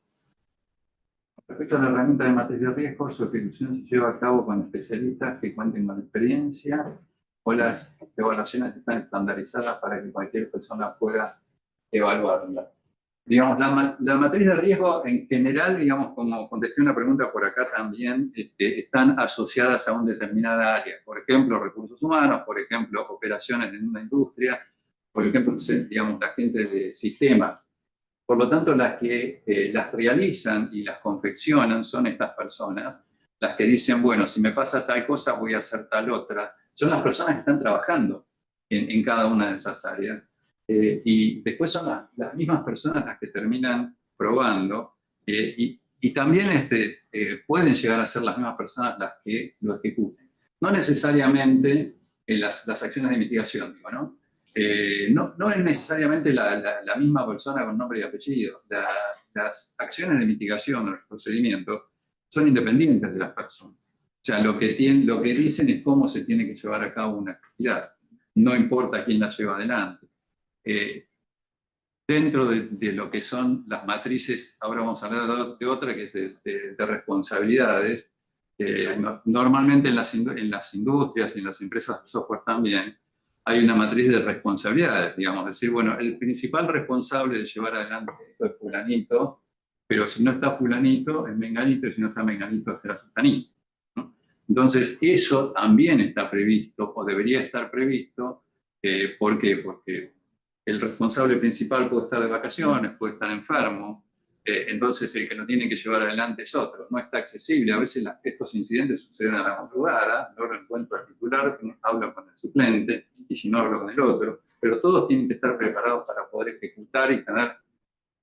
[SPEAKER 1] respecto a la herramienta de matriz de riesgo, su ejecución se lleva a cabo con especialistas que cuenten con experiencia, o las evaluaciones están estandarizadas para que cualquier persona pueda evaluarla. Digamos, la matriz de riesgo en general, digamos, como contesté una pregunta por acá también, están asociadas a una determinada área. Por ejemplo, recursos humanos, por ejemplo, operaciones en una industria, por ejemplo, digamos, la gente de sistemas. Por lo tanto, las que las realizan y las confeccionan son estas personas, las que dicen, bueno, si me pasa tal cosa, voy a hacer tal otra. Son las personas que están trabajando en cada una de esas áreas. Y después son las mismas personas las que terminan probando, y también pueden llegar a ser las mismas personas las que lo ejecuten. No necesariamente las acciones de mitigación, digo, ¿no? No es necesariamente la misma persona con nombre y apellido. Las acciones de mitigación, los procedimientos, son independientes de las personas. O sea, lo que dicen es cómo se tiene que llevar a cabo una actividad. No importa quién la lleva adelante. Dentro de lo que son las matrices, ahora vamos a hablar de otra que es de responsabilidades. Normalmente en las industrias y en las empresas de software también hay una matriz de responsabilidades, digamos, decir, bueno, el principal responsable de llevar adelante esto es fulanito, pero si no está fulanito, es menganito, y si no está menganito, será sultanito, ¿no? Entonces, eso también está previsto, o debería estar previsto. ¿Por qué? Porque el responsable principal puede estar de vacaciones, puede estar enfermo, entonces el que lo tiene que llevar adelante es otro, no está accesible. A veces estos incidentes suceden a la madrugada, no lo encuentro al titular, hablo con el suplente, y si no hablo con el otro, pero todos tienen que estar preparados para poder ejecutar y tener,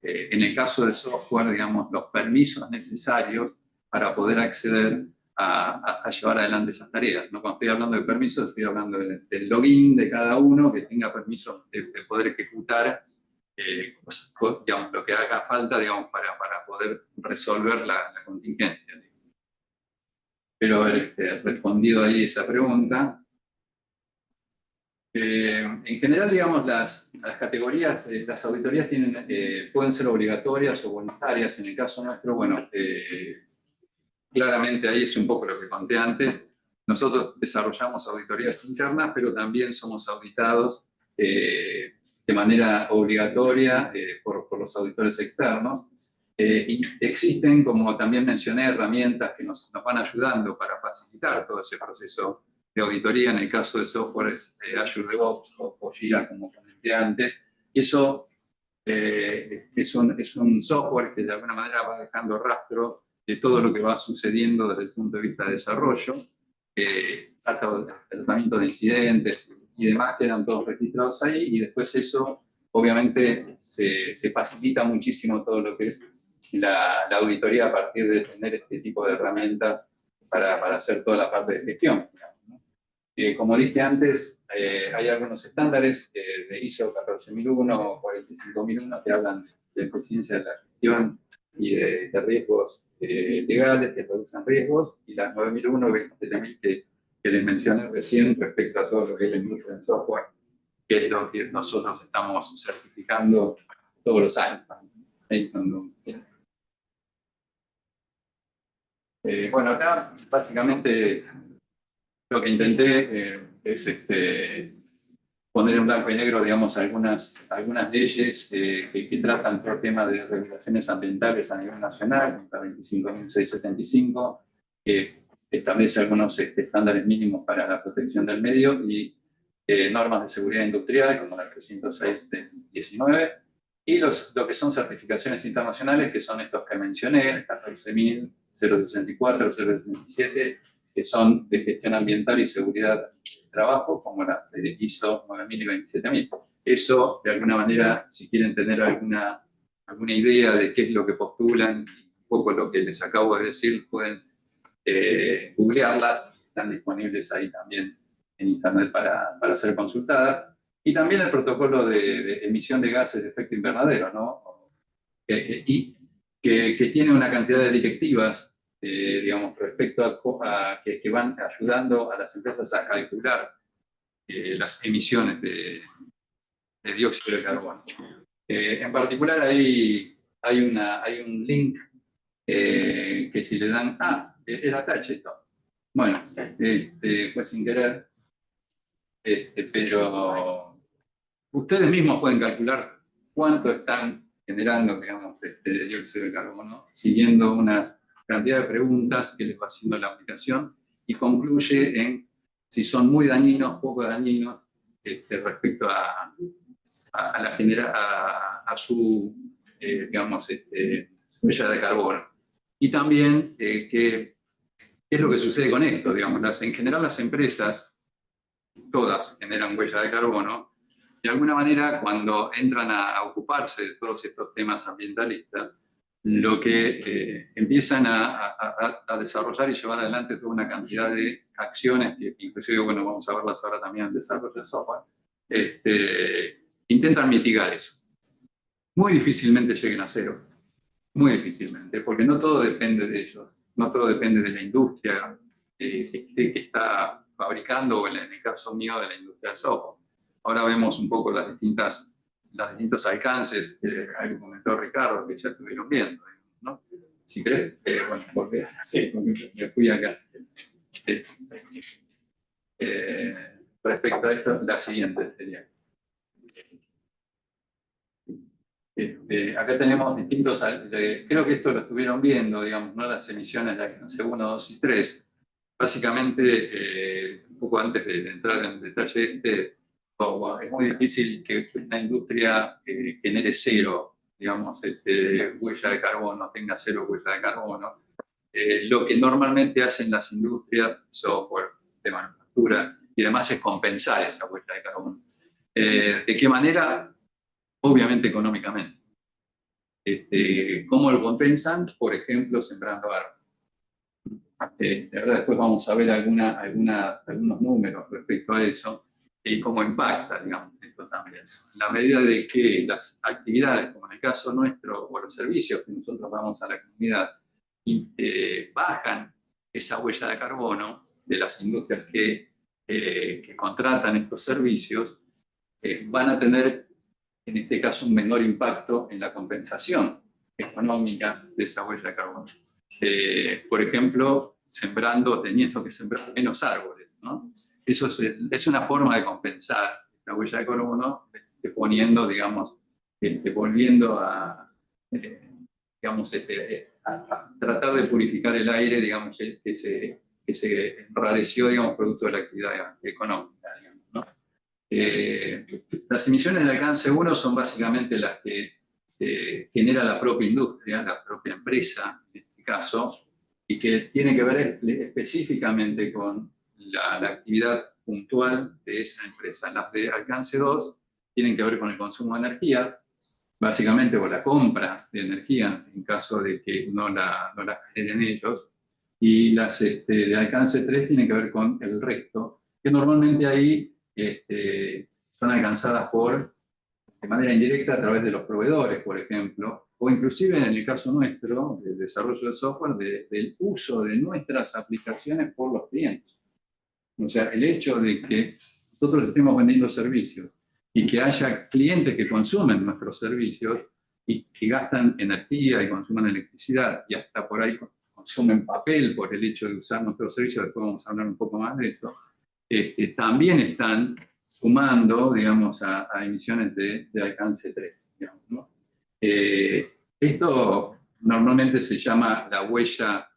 [SPEAKER 1] en el caso del software, digamos, los permisos necesarios para poder acceder a llevar adelante esas tareas, ¿no? Cuando estoy hablando de permisos, estoy hablando del login de cada uno que tenga permiso de poder ejecutar digamos, lo que haga falta, digamos, para poder resolver la contingencia. Espero haber respondido ahí esa pregunta. En general, digamos, las categorías, las auditorías pueden ser obligatorias o voluntarias. En el caso nuestro, bueno, claramente ahí es un poco lo que conté antes. Nosotros desarrollamos auditorías internas, pero también somos auditados de manera obligatoria por los auditores externos. Y existen, como también mencioné, herramientas que nos van ayudando para facilitar todo ese proceso de auditoría. En el caso de software es Azure DevOps o Jira, como comenté antes. Y eso es un software que de alguna manera va dejando rastro de todo lo que va sucediendo desde el punto de vista de desarrollo, tratamiento de incidentes y demás, quedan todos registrados ahí, y después eso, obviamente, se facilita muchísimo todo lo que es la auditoría a partir de tener este tipo de herramientas para hacer toda la parte de gestión. Como dije antes, hay algunos estándares de ISO 14001 o 45001 que hablan de eficiencia de la gestión y de riesgos legales que reducen riesgos, y las 9001 que les mencioné recién respecto a todo lo que es la industria del software, que es lo que nosotros estamos certificando todos los años. Bueno, acá básicamente lo que intenté es poner en blanco y negro, digamos, algunas leyes que tratan todo el tema de regulaciones ambientales a nivel nacional, la 25.675, que establece algunos estándares mínimos para la protección del medio, y normas de seguridad industrial, como la 306 del 19, y lo que son certificaciones internacionales, que son estos que mencioné, 14.000, 064, 067, que son de gestión ambiental y seguridad de trabajo, como las de ISO 9000 y 27000. Eso, de alguna manera, si quieren tener alguna idea de qué es lo que postulan, un poco lo que les acabo de decir, pueden googlearlas, están disponibles ahí también en internet para ser consultadas. Y también el protocolo de emisión de gases de efecto invernadero, ¿no? Y que tiene una cantidad de directivas, digamos, respecto a que van ayudando a las empresas a calcular las emisiones de dióxido de carbono. En particular, hay un link que si le dan... era touch esto. Bueno, fue sin querer, pero ustedes mismos pueden calcular cuánto están generando, digamos, de dióxido de carbono, siguiendo unas cantidad de preguntas que les va haciendo la aplicación, y concluye en si son muy dañinos, poco dañinos, respecto a su, digamos, huella de carbono. Y también, ¿qué es lo que sucede con esto? Digamos, en general las empresas, todas generan huella de carbono. De alguna manera, cuando entran a ocuparse de todos estos temas ambientalistas, lo que empiezan a desarrollar y llevar adelante toda una cantidad de acciones, que inclusive, bueno, vamos a verlas ahora también en el desarrollo de software, intentan mitigar eso. Muy difícilmente lleguen a cero, muy difícilmente, porque no todo depende de ellos, no todo depende de la industria que está fabricando, o en el caso mío de la industria del software. Ahora vemos un poco los distintos alcances que comentó Ricardo, que ya estuvieron viendo, ¿no? Si querés, bueno, porque sí, me fui acá. Respecto a esto, la siguiente sería. Acá tenemos distintos, creo que esto lo estuvieron viendo, digamos, ¿no? Las emisiones de alcance 1, 2 y 3. Básicamente, un poco antes de entrar en detalle, es muy difícil que una industria genere cero, digamos, huella de carbono, tenga cero huella de carbono. Lo que normalmente hacen las industrias, software, de manufactura y demás, es compensar esa huella de carbono. ¿De qué manera? Obviamente económicamente. ¿Cómo lo compensan? Por ejemplo, sembrando árboles. Ahora después vamos a ver algunos números respecto a eso y cómo impacta, digamos, esto también. En la medida de que las actividades, como en el caso nuestro, o los servicios que nosotros damos a la comunidad, bajan esa huella de carbono de las industrias que contratan estos servicios, van a tener, en este caso, un menor impacto en la compensación económica de esa huella de carbono. Por ejemplo, teniendo que sembrar menos árboles, ¿no? Eso es una forma de compensar la huella de carbono, poniendo, digamos, volviendo digamos, a tratar de purificar el aire, digamos, que se enrareció, digamos, producto de la actividad económica, digamos, ¿no? Las emisiones de alcance 1 son básicamente las que genera la propia industria, la propia empresa, en este caso, y que tiene que ver específicamente con la actividad puntual de esa empresa. Las de alcance 2 tienen que ver con el consumo de energía, básicamente por la compra de energía, en caso de que no la generen ellos, y las de alcance 3 tienen que ver con el resto, que normalmente ahí son alcanzadas de manera indirecta a través de los proveedores, por ejemplo, o inclusive en el caso nuestro, del desarrollo de software, del uso de nuestras aplicaciones por los clientes. O sea, el hecho de que nosotros estemos vendiendo servicios y que haya clientes que consumen nuestros servicios y que gastan energía y consumen electricidad y hasta por ahí consumen papel por el hecho de usar nuestros servicios, después vamos a hablar un poco más de eso, también están sumando, digamos, a emisiones de alcance 3, digamos, ¿no? Esto normalmente se llama la huella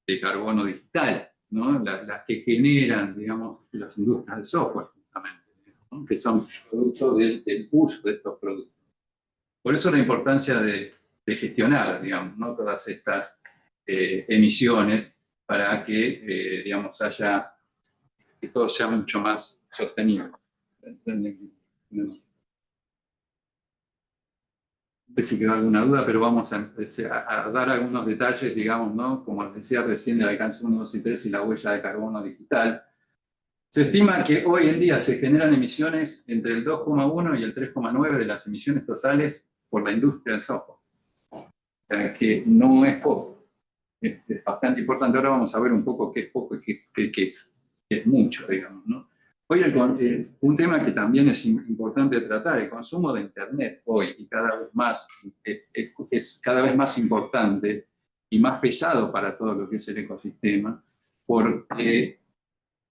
[SPEAKER 1] de carbono digital, ¿no? Las que generan, digamos, las industrias del software, justamente, ¿no? Que son producto del uso de estos productos. Por eso la importancia de gestionar, digamos, ¿no? Todas estas emisiones para que, digamos, que todo sea mucho más sostenible. No sé si quedó alguna duda, pero vamos a dar algunos detalles, digamos, ¿no? Como les decía recién, del alcance 1, 2 y 3 y la huella de carbono digital. Se estima que hoy en día se generan emisiones entre el 2,1 y el 3,9 de las emisiones totales por la industria del software. O sea, que no es poco. Es bastante importante. Ahora vamos a ver un poco qué es poco y qué es mucho, digamos, ¿no? Hoy un tema que también es importante tratar, el consumo de Internet hoy, y cada vez más, es cada vez más importante y más pesado para todo lo que es el ecosistema, porque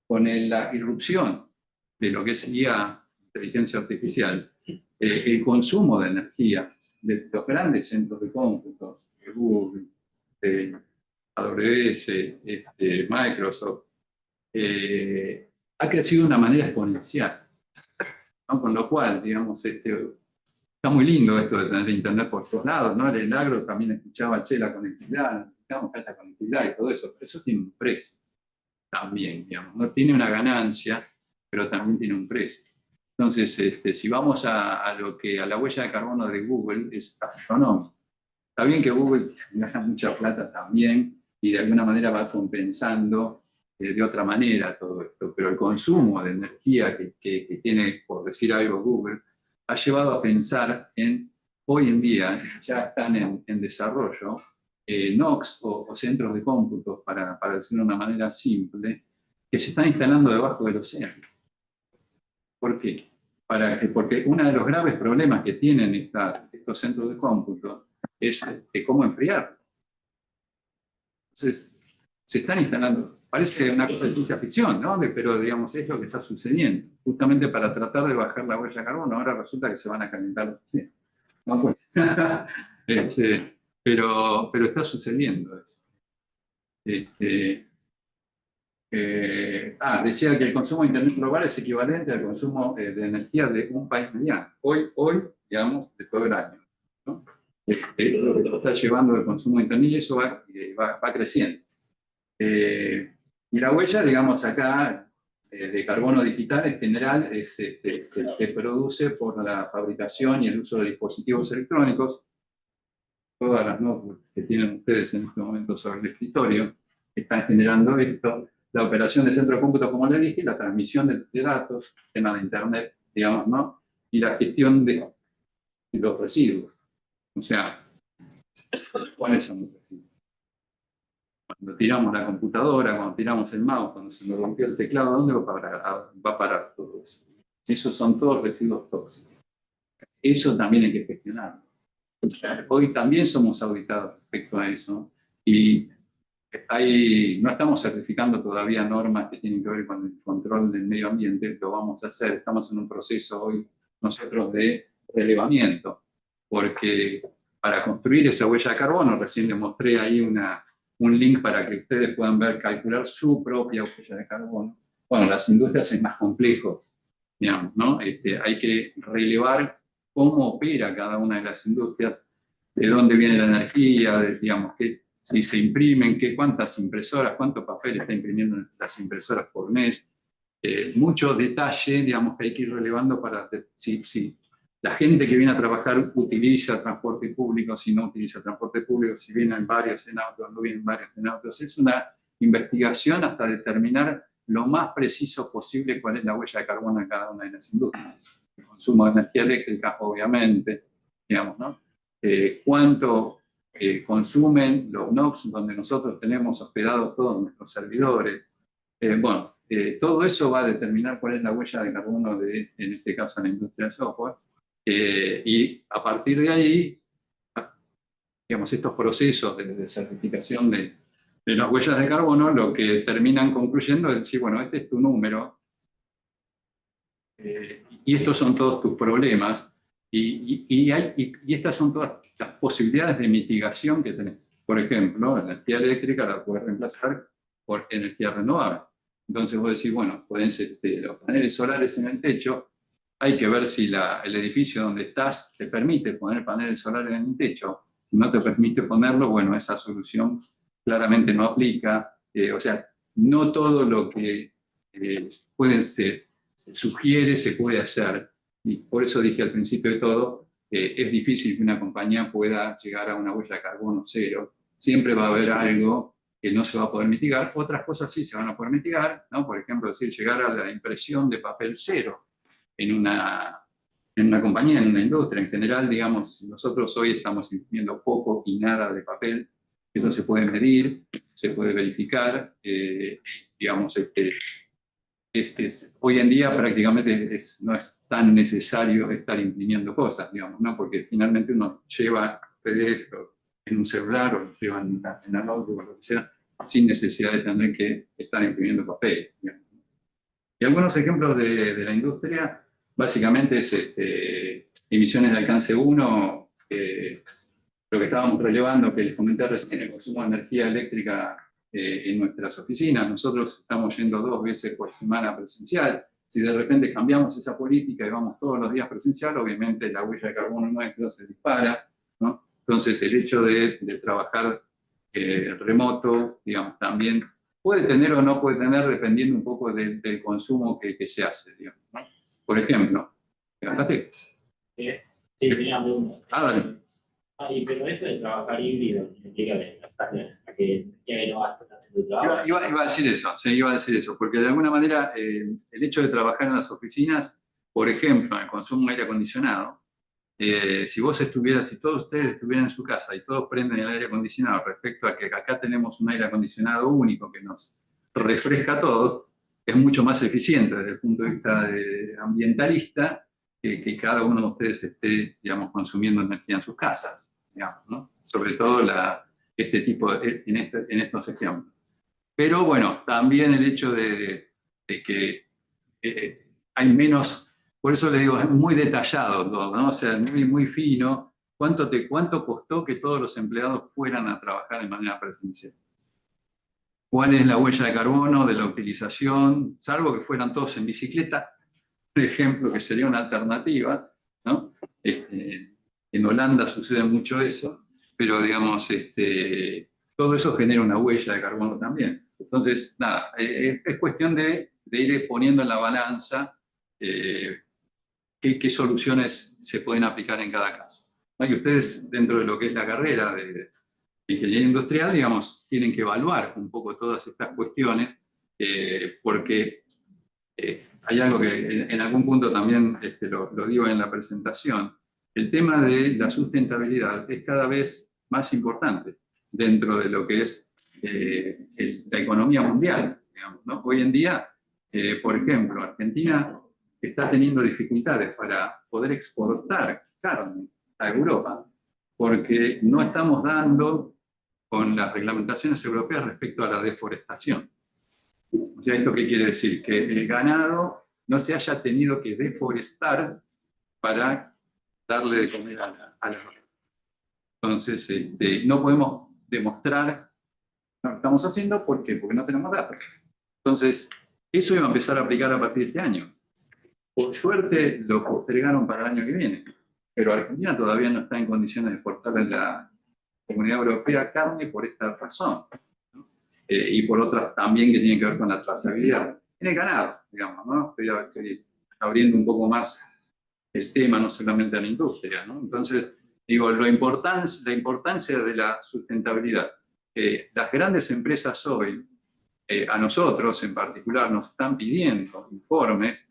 [SPEAKER 1] con la irrupción de lo que sería inteligencia artificial, el consumo de energía de los grandes centros de cómputos, de Google, de AWS, Microsoft, ha crecido de una manera exponencial, ¿no? Con lo cual, digamos, está muy lindo esto de tener Internet por todos lados, ¿no? El agro también escuchaba, che, la conectividad, necesitamos que haya conectividad y todo eso, pero eso tiene un precio también, digamos, no tiene una ganancia, pero también tiene un precio. Entonces, si vamos a la huella de carbono de Google, es astronómico. Está bien que Google gana mucha plata también y de alguna manera va compensando de otra manera todo esto, pero el consumo de energía que tiene, por decir algo, Google, ha llevado a pensar hoy en día, ya están en desarrollo, NOCs o centros de cómputos, para decirlo de una manera simple, que se están instalando debajo del océano. ¿Por qué? Porque uno de los graves problemas que tienen estos centros de cómputo es cómo enfriar. Entonces, se están instalando, parece una cosa de ciencia ficción, ¿no? Pero digamos, es lo que está sucediendo, justamente para tratar de bajar la huella de carbono. Ahora resulta que se van a calentar los océanos, ¿no? Pues, pero está sucediendo eso. Decía que el consumo de Internet global es equivalente al consumo de energía de un país mediano. Hoy, digamos, de todo el año, ¿no? Es lo que está llevando el consumo de Internet y eso va creciendo. Y la huella, digamos, acá, de carbono digital en general, es que se produce por la fabricación y el uso de dispositivos electrónicos, todas las notebooks que tienen ustedes en este momento sobre el escritorio, están generando esto, la operación de centro de cómputo, como le dije, la transmisión de datos, tema de Internet, digamos, ¿no? Y la gestión de los residuos. O sea, ¿cuáles son los residuos? Cuando tiramos la computadora, cuando tiramos el mouse, cuando se nos rompió el teclado, ¿dónde va a parar todo eso? Esos son todos residuos tóxicos. Eso también hay que gestionarlo. Hoy también somos auditados respecto a eso y no estamos certificando todavía normas que tienen que ver con el control del medio ambiente, lo vamos a hacer, estamos en un proceso hoy nosotros de relevamiento, porque para construir esa huella de carbono, recién les mostré ahí un link para que ustedes puedan ver, calcular su propia huella de carbono. Bueno, las industrias es más complejo, digamos, ¿no? Hay que relevar cómo opera cada una de las industrias, de dónde viene la energía, digamos, si se imprimen, cuántas impresoras, cuánto papel está imprimiendo las impresoras por mes. Mucho detalle, digamos, que hay que ir relevando para si la gente que viene a trabajar utiliza transporte público, si no utiliza transporte público, si vienen varios en autos, no vienen varios en autos. Es una investigación hasta determinar lo más preciso posible cuál es la huella de carbono de cada una de las industrias. El consumo de energía eléctrica, obviamente, digamos, ¿no? Cuánto consumen los NOx, donde nosotros tenemos hospedados todos nuestros servidores. Bueno, todo eso va a determinar cuál es la huella de carbono de, en este caso, la industria del software. Y a partir de ahí, digamos, estos procesos de certificación de las huellas de carbono, lo que terminan concluyendo es decir, bueno, este es tu número, y estos son todos tus problemas, y estas son todas las posibilidades de mitigación que tenés. Por ejemplo, la energía eléctrica la puedes reemplazar por energía renovable. Entonces vos decís, bueno, pueden ser los paneles solares en el techo, hay que ver si el edificio donde estás te permite poner paneles solares en el techo. Si no te permite ponerlo, bueno, esa solución claramente no aplica. O sea, no todo lo que se sugiere se puede hacer. Y por eso dije al principio de todo, es difícil que una compañía pueda llegar a una huella de carbono cero. Siempre va a haber algo que no se va a poder mitigar. Otras cosas sí se van a poder mitigar, ¿no? Por ejemplo, decir, llegar a la impresión de papel cero en una compañía, en una industria. En general, digamos, nosotros hoy estamos imprimiendo poco y nada de papel. Eso se puede medir, se puede verificar. Digamos, hoy en día prácticamente no es tan necesario estar imprimiendo cosas, digamos, ¿no? Porque finalmente uno lleva PDF en un celular o lo lleva en la notebook o lo que sea, sin necesidad de tener que estar imprimiendo papel, digamos. Y algunos ejemplos de la industria, básicamente es emisiones de alcance 1, lo que estábamos relevando, que les comenté recién, el consumo de energía eléctrica en nuestras oficinas. Nosotros estamos yendo 2 veces por semana presencial. Si de repente cambiamos esa política y vamos todos los días presencial, obviamente la huella de carbono nuestra se dispara, ¿no? Entonces el hecho de trabajar remoto, digamos, también puede tener o no puede tener, dependiendo un poco del consumo que se hace, digamos, ¿no? Por ejemplo, fíjate.
[SPEAKER 5] Sí, tenía una pregunta.
[SPEAKER 1] Dale.
[SPEAKER 5] Y pero eso de trabajar híbrido, implica que no va a estar haciendo trabajo.
[SPEAKER 1] Iba a decir eso, sí, iba a decir eso, porque de alguna manera el hecho de trabajar en las oficinas, por ejemplo, en el consumo de aire acondicionado, si todos ustedes estuvieran en su casa y todos prenden el aire acondicionado respecto a que acá tenemos un aire acondicionado único que nos refresca a todos, es mucho más eficiente desde el punto de vista ambientalista que cada uno de ustedes esté, digamos, consumiendo energía en sus casas, digamos, ¿no? Sobre todo en estos ejemplos. Pero bueno, también el hecho de que hay menos, por eso le digo, es muy detallado todo, ¿no? O sea, muy, muy fino. ¿Cuánto costó que todos los empleados fueran a trabajar de manera presencial? ¿Cuál es la huella de carbono de la utilización? Salvo que fueran todos en bicicleta, por ejemplo, que sería una alternativa, ¿no? En Holanda sucede mucho eso, pero digamos, todo eso genera una huella de carbono también. Entonces, nada, es cuestión de ir poniendo en la balanza qué soluciones se pueden aplicar en cada caso, ¿no? Y ustedes, dentro de lo que es la carrera ingeniería industrial, digamos, tienen que evaluar un poco todas estas cuestiones, porque hay algo que en algún punto también lo digo en la presentación, el tema de la sustentabilidad es cada vez más importante dentro de lo que es la economía mundial, digamos, ¿no? Hoy en día, por ejemplo, Argentina está teniendo dificultades para poder exportar carne a Europa, porque no estamos dando con las reglamentaciones europeas respecto a la deforestación. O sea, ¿esto qué quiere decir? Que el ganado no se haya tenido que deforestar para darle de comer a la vaca. Entonces, no podemos demostrar lo que estamos haciendo porque no tenemos datos. Entonces, eso iba a empezar a aplicar a partir de este año. Por suerte, lo postergaron para el año que viene, pero Argentina todavía no está en condiciones de exportar a la Comunidad Europea carne por esta razón, ¿no? Y por otras también que tienen que ver con la trazabilidad. En el ganado, digamos, ¿no? Estoy abriendo un poco más el tema, no solamente a la industria, ¿no? Entonces, digo, la importancia de la sustentabilidad. Las grandes empresas hoy, a nosotros en particular, nos están pidiendo informes,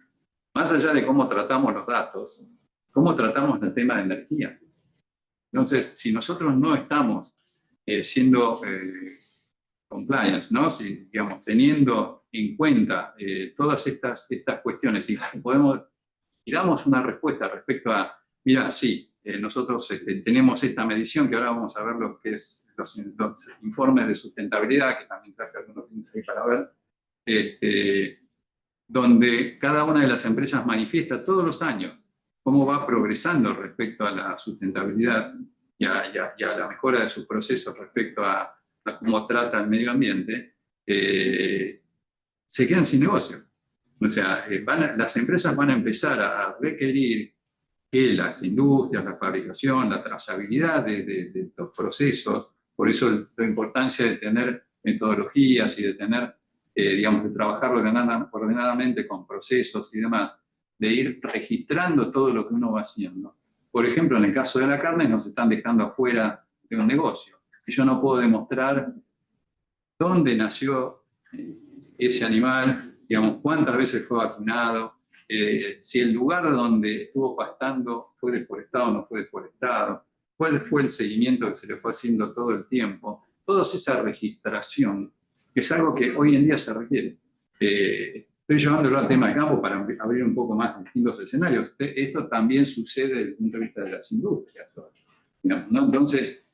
[SPEAKER 1] más allá de cómo tratamos los datos, cómo tratamos el tema de energía. Entonces, si nosotros no estamos siendo compliance, ¿no? Si, digamos, teniendo en cuenta todas estas cuestiones y damos una respuesta respecto a, mira, sí, nosotros tenemos esta medición, que ahora vamos a ver lo que es los informes de sustentabilidad, que también traje algunos links ahí para ver, donde cada una de las empresas manifiesta todos los años cómo va progresando respecto a la sustentabilidad y a la mejora de sus procesos respecto a cómo trata el medio ambiente, se quedan sin negocio. O sea, las empresas van a empezar a requerir que las industrias, la fabricación, la trazabilidad de los procesos, por eso la importancia de tener metodologías y de tener, digamos, de trabajar ordenadamente con procesos y demás, de ir registrando todo lo que uno va haciendo. Por ejemplo, en el caso de la carne, nos están dejando afuera de un negocio. Y yo no puedo demostrar dónde nació ese animal, digamos, cuántas veces fue vacunado, si el lugar donde estuvo pastando fue deforestado o no fue deforestado, cuál fue el seguimiento que se le fue haciendo todo el tiempo. Toda esa registración, que es algo que hoy en día se requiere. Estoy llevándolo al tema de campo para abrir un poco más distintos escenarios. Esto también sucede desde el punto de vista de las industrias, digamos, ¿no? Entonces,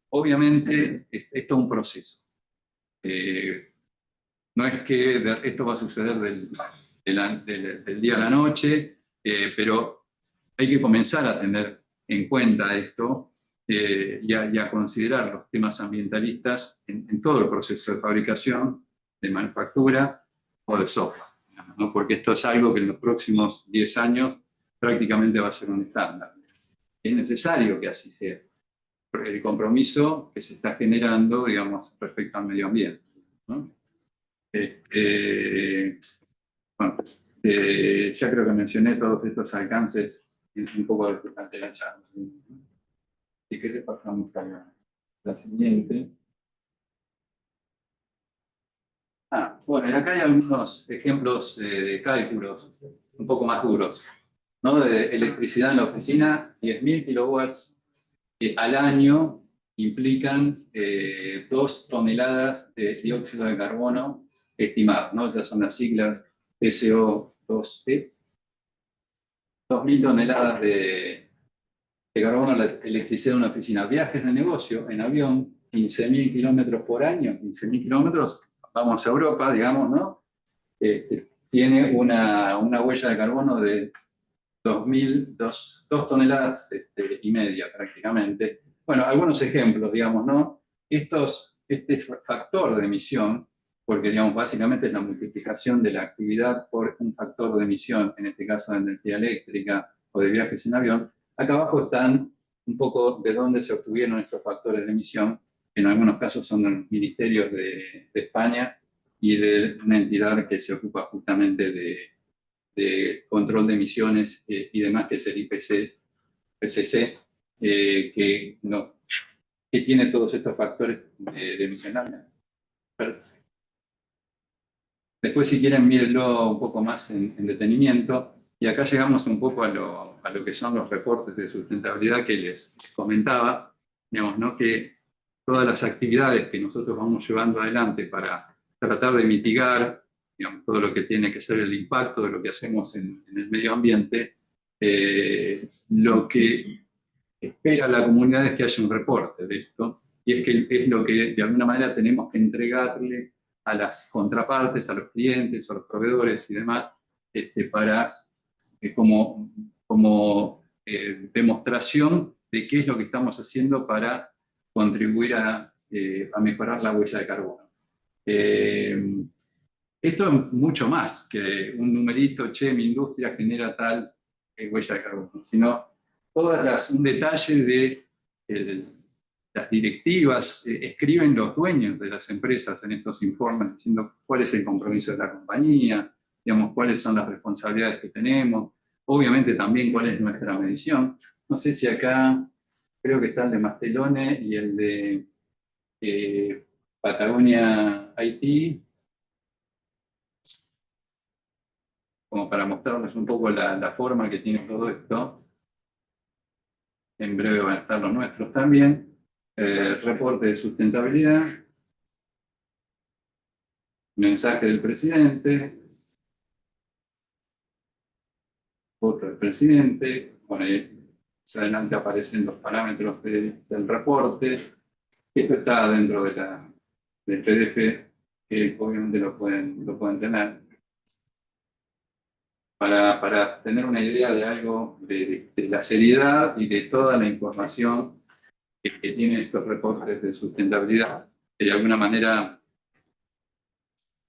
[SPEAKER 1] obviamente, esto es un proceso. No es que esto va a suceder del día a la noche, pero hay que comenzar a tener en cuenta esto y a considerar los temas ambientalistas en todo el proceso de fabricación, de manufactura o de software, ¿no? Porque esto es algo que en los próximos 10 años prácticamente va a ser un estándar. Es necesario que así sea, porque el compromiso que se está generando, digamos, respecto al medio ambiente, ¿no? Bueno, ya creo que mencioné todos estos alcances un poco de la charla. Si querés pasamos a la siguiente. Bueno, y acá hay algunos ejemplos de cálculos un poco más duros, ¿no? De electricidad en la oficina, 10.000 kilowatts al año implican 2 toneladas de dióxido de carbono estimado, ¿no? Esas son las siglas SO2. 2.000 toneladas de carbono la electricidad en una oficina. Viajes de negocio en avión, 15.000 kilómetros por año. 15.000 kilómetros, vamos a Europa, digamos, ¿no? Tiene una huella de carbono de 2 toneladas y media prácticamente. Bueno, algunos ejemplos, digamos, ¿no? Este factor de emisión, porque, digamos, básicamente es la multiplicación de la actividad por un factor de emisión, en este caso de energía eléctrica o de viajes en avión. Acá abajo están un poco de dónde se obtuvieron estos factores de emisión. En algunos casos son de los ministerios de España y de una entidad que se ocupa justamente de control de emisiones y demás, que es el IPCC, que que tiene todos estos factores de emisionalidad. Después, si quieren, mírenlo un poco más en detenimiento. Y acá llegamos un poco a lo que son los reportes de sustentabilidad que les comentaba, digamos, ¿no? Que todas las actividades que nosotros vamos llevando adelante para tratar de mitigar, digamos, todo lo que tiene que ser el impacto de lo que hacemos en el medio ambiente, lo que espera la comunidad es que haya un reporte de esto, y es que es lo que de alguna manera tenemos que entregarle a las contrapartes, a los clientes, a los proveedores y demás, para como demostración de qué es lo que estamos haciendo para contribuir a mejorar la huella de carbono. Esto es mucho más que un numerito, che, mi industria genera tal huella de carbono, sino un detalle de las directivas, escriben los dueños de las empresas en estos informes diciendo cuál es el compromiso de la compañía, digamos, cuáles son las responsabilidades que tenemos, obviamente también cuál es nuestra medición. No sé si acá, creo que está el de Mastelone y el de Patagonia Haití, como para mostrarles un poco la forma que tiene todo esto. En breve van a estar los nuestros también. Reporte de sustentabilidad. Mensaje del presidente. Foto del presidente. Bueno, ahí más adelante aparecen los parámetros del reporte. Esto está dentro del PDF, que obviamente lo pueden tener. Para tener una idea de algo, de la seriedad y de toda la información que tienen estos reportes de sustentabilidad, que de alguna manera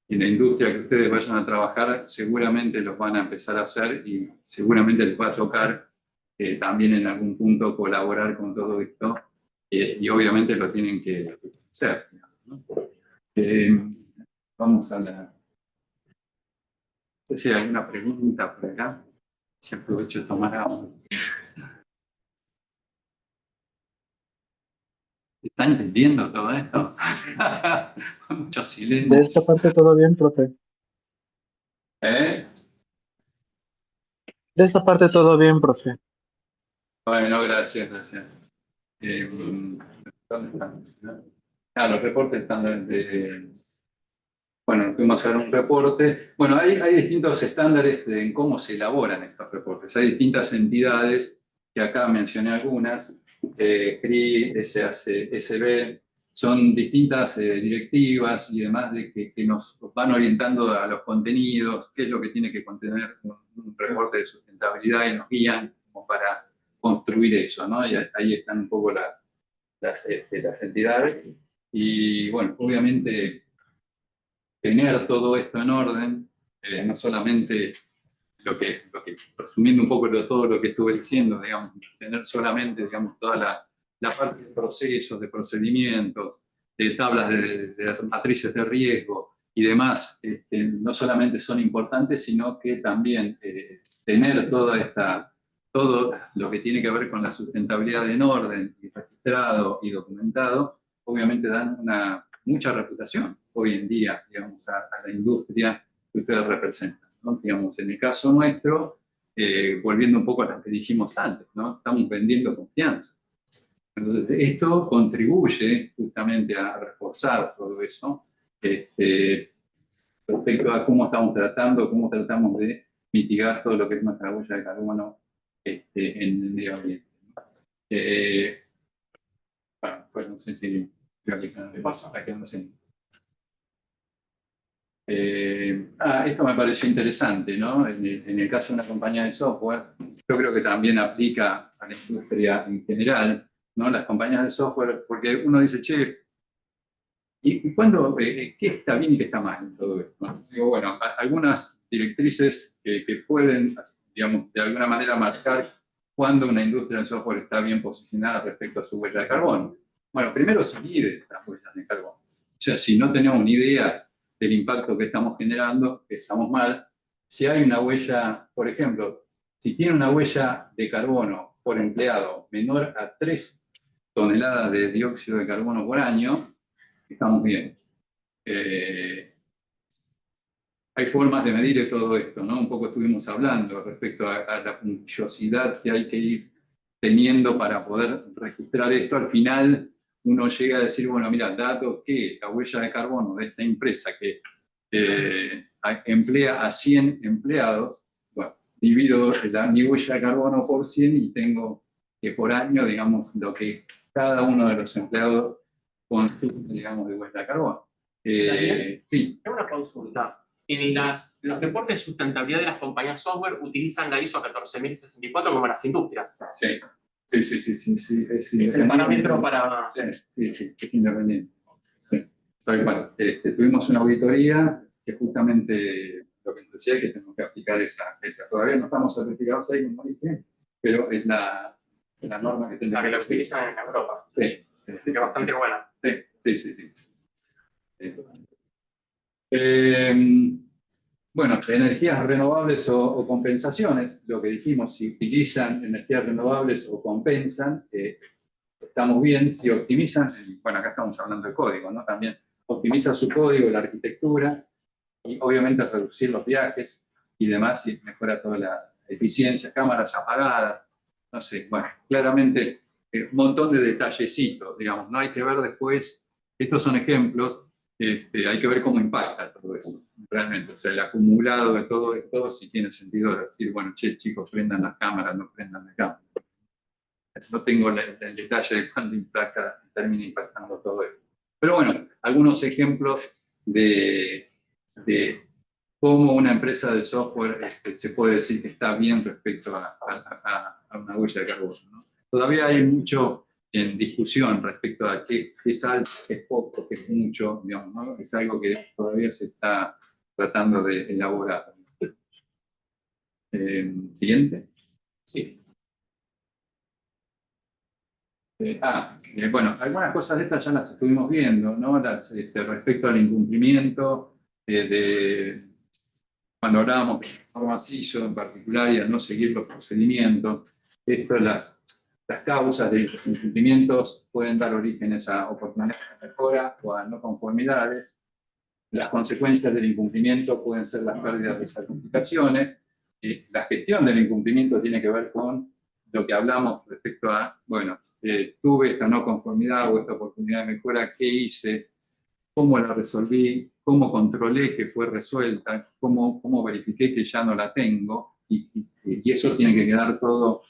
[SPEAKER 1] en la industria que ustedes vayan a trabajar seguramente los van a empezar a hacer y seguramente les va a tocar también en algún punto colaborar con todo esto y obviamente lo tienen que hacer, ¿no? Vamos a la... No sé si hay alguna pregunta por acá. Si aprovecho de tomar agua. ¿Está entendiendo todo esto? Mucho silencio.
[SPEAKER 6] De esta parte todo bien, profe.
[SPEAKER 1] ¿Eh?
[SPEAKER 6] De esta parte todo bien, profe.
[SPEAKER 1] Bueno, gracias. ¿Dónde están? Los reportes están bueno, fuimos a hacer un reporte. Bueno, hay distintos estándares en cómo se elaboran estos reportes. Hay distintas entidades, que acá mencioné algunas, CRI, SACSB, son distintas directivas y demás que nos van orientando a los contenidos, qué es lo que tiene que contener un reporte de sustentabilidad y nos guían como para construir eso, ¿no? Y ahí están un poco las entidades. Y bueno, obviamente tener todo esto en orden, no solamente resumiendo un poco todo lo que estuve diciendo, digamos, tener solamente, digamos, toda la parte de procesos, de procedimientos, de tablas de matrices de riesgo y demás, no solamente son importantes, sino que también tener todo lo que tiene que ver con la sustentabilidad en orden, y registrado y documentado, obviamente dan mucha reputación hoy en día, digamos, a la industria que ustedes representan, ¿no? Digamos, en el caso nuestro, volviendo un poco a lo que dijimos antes, ¿no? Estamos vendiendo confianza. Entonces, esto contribuye justamente a reforzar todo eso respecto a cómo tratamos de mitigar todo lo que es nuestra huella de carbono en el medio ambiente, ¿no? Bueno, pues no sé si creo que no le paso, aquí no sé. Esto me pareció interesante, ¿no? En el caso de una compañía de software, yo creo que también aplica a la industria en general, ¿no? Las compañías de software, porque uno dice, che, ¿y cuándo, qué está bien y qué está mal en todo esto, ¿no? Digo, bueno, algunas directrices que pueden, digamos, de alguna manera marcar cuándo una industria de software está bien posicionada respecto a su huella de carbono. Bueno, primero se mide las huellas de carbono. O sea, si no tenemos ni idea del impacto que estamos generando, estamos mal. Si hay una huella, por ejemplo, si tiene una huella de carbono por empleado menor a 3 toneladas de dióxido de carbono por año, estamos bien. Hay formas de medir todo esto, ¿no? Un poco estuvimos hablando respecto a la puntillosidad que hay que ir teniendo para poder registrar esto. Al final uno llega a decir, bueno, mira, dado que la huella de carbono de esta empresa que emplea a 100 empleados, bueno, divido mi huella de carbono por 100 y tengo que por año, digamos, lo que cada uno de los empleados consume, digamos, de huella de carbono. Sí.
[SPEAKER 3] Tengo una consulta. Los reportes de sustentabilidad de las compañías software utilizan la ISO 14064 como las industrias.
[SPEAKER 1] Sí. Sí.
[SPEAKER 3] Es el parámetro para...
[SPEAKER 1] Sí, es independiente. Sí. Tal cual. Tuvimos una auditoría que justamente lo que nos decía es que tenemos que aplicar esa. Todavía no estamos certificados ahí, como dije, pero es la norma que tenemos.
[SPEAKER 3] La que lo utilizan en Europa.
[SPEAKER 1] Sí.
[SPEAKER 3] Que es bastante buena.
[SPEAKER 1] Sí. Bueno, energías renovables o compensaciones, lo que dijimos, si utilizan energías renovables o compensan, estamos bien. Si optimizan, bueno, acá estamos hablando de código, ¿no? También optimiza su código, la arquitectura, y obviamente reducir los viajes y demás, y mejora toda la eficiencia, cámaras apagadas, no sé, bueno, claramente un montón de detallecitos, digamos, no hay que ver después, estos son ejemplos. Hay que ver cómo impacta todo eso, realmente. O sea, el acumulado de todo esto, si tiene sentido decir, bueno, che, chicos, prendan las cámaras, no prendan la cámara. No tengo el detalle de cuánto termina impactando todo esto. Pero bueno, algunos ejemplos de cómo una empresa de software se puede decir que está bien respecto a una huella de carbono, ¿no? Todavía hay mucho en discusión respecto a qué es alto, qué es poco, qué es mucho, digamos, ¿no? Es algo que todavía se está tratando de elaborar. Siguiente.
[SPEAKER 3] Sí.
[SPEAKER 1] Bueno, algunas cosas de estas ya las estuvimos viendo, ¿no? Respecto al incumplimiento, cuando hablábamos de normas ISO en particular y a no seguir los procedimientos, las causas de los incumplimientos pueden dar orígenes a oportunidades de mejora o a no conformidades. Las consecuencias del incumplimiento pueden ser las pérdidas de certificaciones. La gestión del incumplimiento tiene que ver con lo que hablamos respecto a, bueno, tuve esta no conformidad o esta oportunidad de mejora, ¿qué hice? ¿Cómo la resolví? ¿Cómo controlé que fue resuelta? ¿Cómo verifiqué que ya no la tengo? Y eso tiene que quedar todo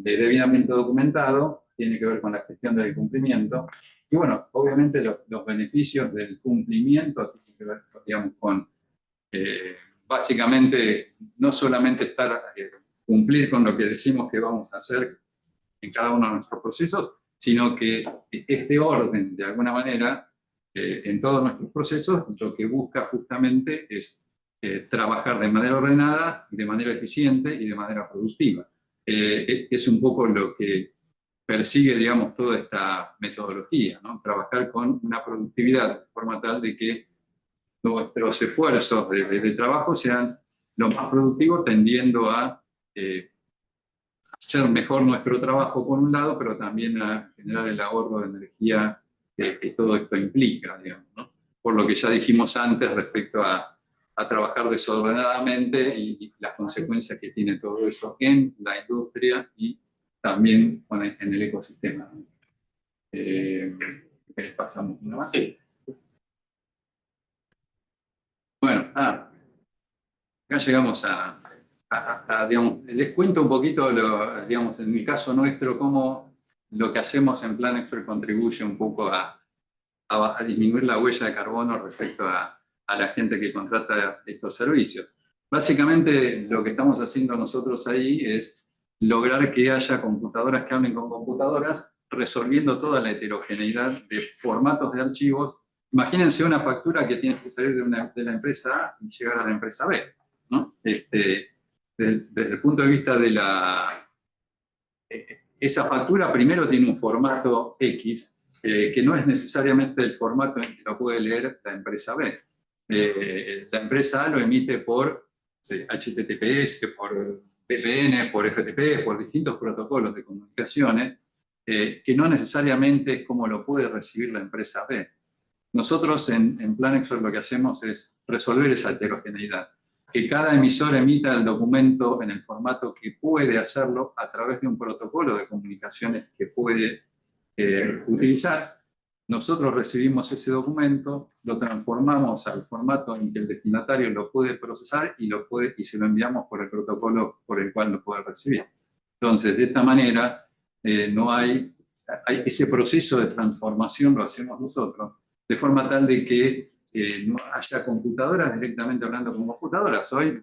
[SPEAKER 1] debidamente documentado, tiene que ver con la gestión del cumplimiento. Y bueno, obviamente los beneficios del cumplimiento tienen que ver, digamos, con básicamente no solamente cumplir con lo que decimos que vamos a hacer en cada uno de nuestros procesos, sino que este orden, de alguna manera, en todos nuestros procesos, lo que busca justamente es trabajar de manera ordenada, de manera eficiente y de manera productiva. Es un poco lo que persigue, digamos, toda esta metodología, ¿no? Trabajar con una productividad de forma tal de que nuestros esfuerzos de trabajo sean lo más productivos, tendiendo a hacer mejor nuestro trabajo por un lado, pero también a generar el ahorro de energía que todo esto implica, digamos, ¿no? Por lo que ya dijimos antes respecto a trabajar desordenadamente y las consecuencias que tiene todo eso en la industria y también en el ecosistema. ¿Qué les pasamos? ¿No?
[SPEAKER 3] Sí.
[SPEAKER 1] Bueno, acá llegamos digamos, les cuento un poquito, digamos, en mi caso nuestro, cómo lo que hacemos en Plan Expert contribuye un poco a disminuir la huella de carbono respecto a la gente que contrata estos servicios. Básicamente lo que estamos haciendo nosotros ahí es lograr que haya computadoras que hablen con computadoras, resolviendo toda la heterogeneidad de formatos de archivos. Imagínense una factura que tiene que salir de la empresa A y llegar a la empresa B, ¿no? Desde el punto de vista de esa factura, primero tiene un formato X, que no es necesariamente el formato en que lo puede leer la empresa B. La empresa A lo emite por HTTPS, por VPN, por FTP, por distintos protocolos de comunicaciones, que no necesariamente es como lo puede recibir la empresa B. Nosotros en Planexor lo que hacemos es resolver esa heterogeneidad, que cada emisor emita el documento en el formato que puede hacerlo a través de un protocolo de comunicaciones que puede utilizar. Nosotros recibimos ese documento, lo transformamos al formato en que el destinatario lo puede procesar y se lo enviamos por el protocolo por el cual lo puede recibir. Entonces, de esta manera, no hay ese proceso de transformación, lo hacemos nosotros, de forma tal de que no haya computadoras directamente hablando con computadoras. Hoy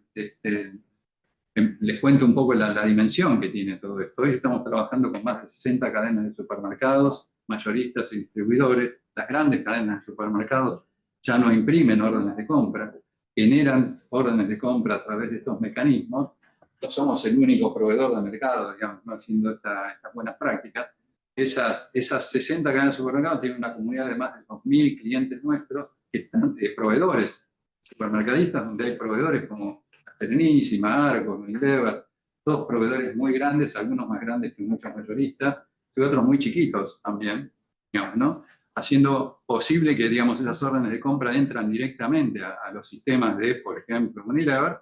[SPEAKER 1] les cuento un poco la dimensión que tiene todo esto. Hoy estamos trabajando con más de 60 cadenas de supermercados, mayoristas y distribuidores. Las grandes cadenas de supermercados ya no imprimen órdenes de compra, generan órdenes de compra a través de estos mecanismos. No somos el único proveedor de mercado, digamos, ¿no? Haciendo estas buenas prácticas. Esas 60 cadenas de supermercados tienen una comunidad de más de 2.000 clientes nuestros que están superproveedores, supermercadistas, donde hay proveedores como Serenísima, Argos, Unilever, todos proveedores muy grandes, algunos más grandes que muchos mayoristas, y otros muy chiquitos también, digamos, ¿no? Haciendo posible que, digamos, esas órdenes de compra entran directamente a los sistemas de, por ejemplo, Unilever,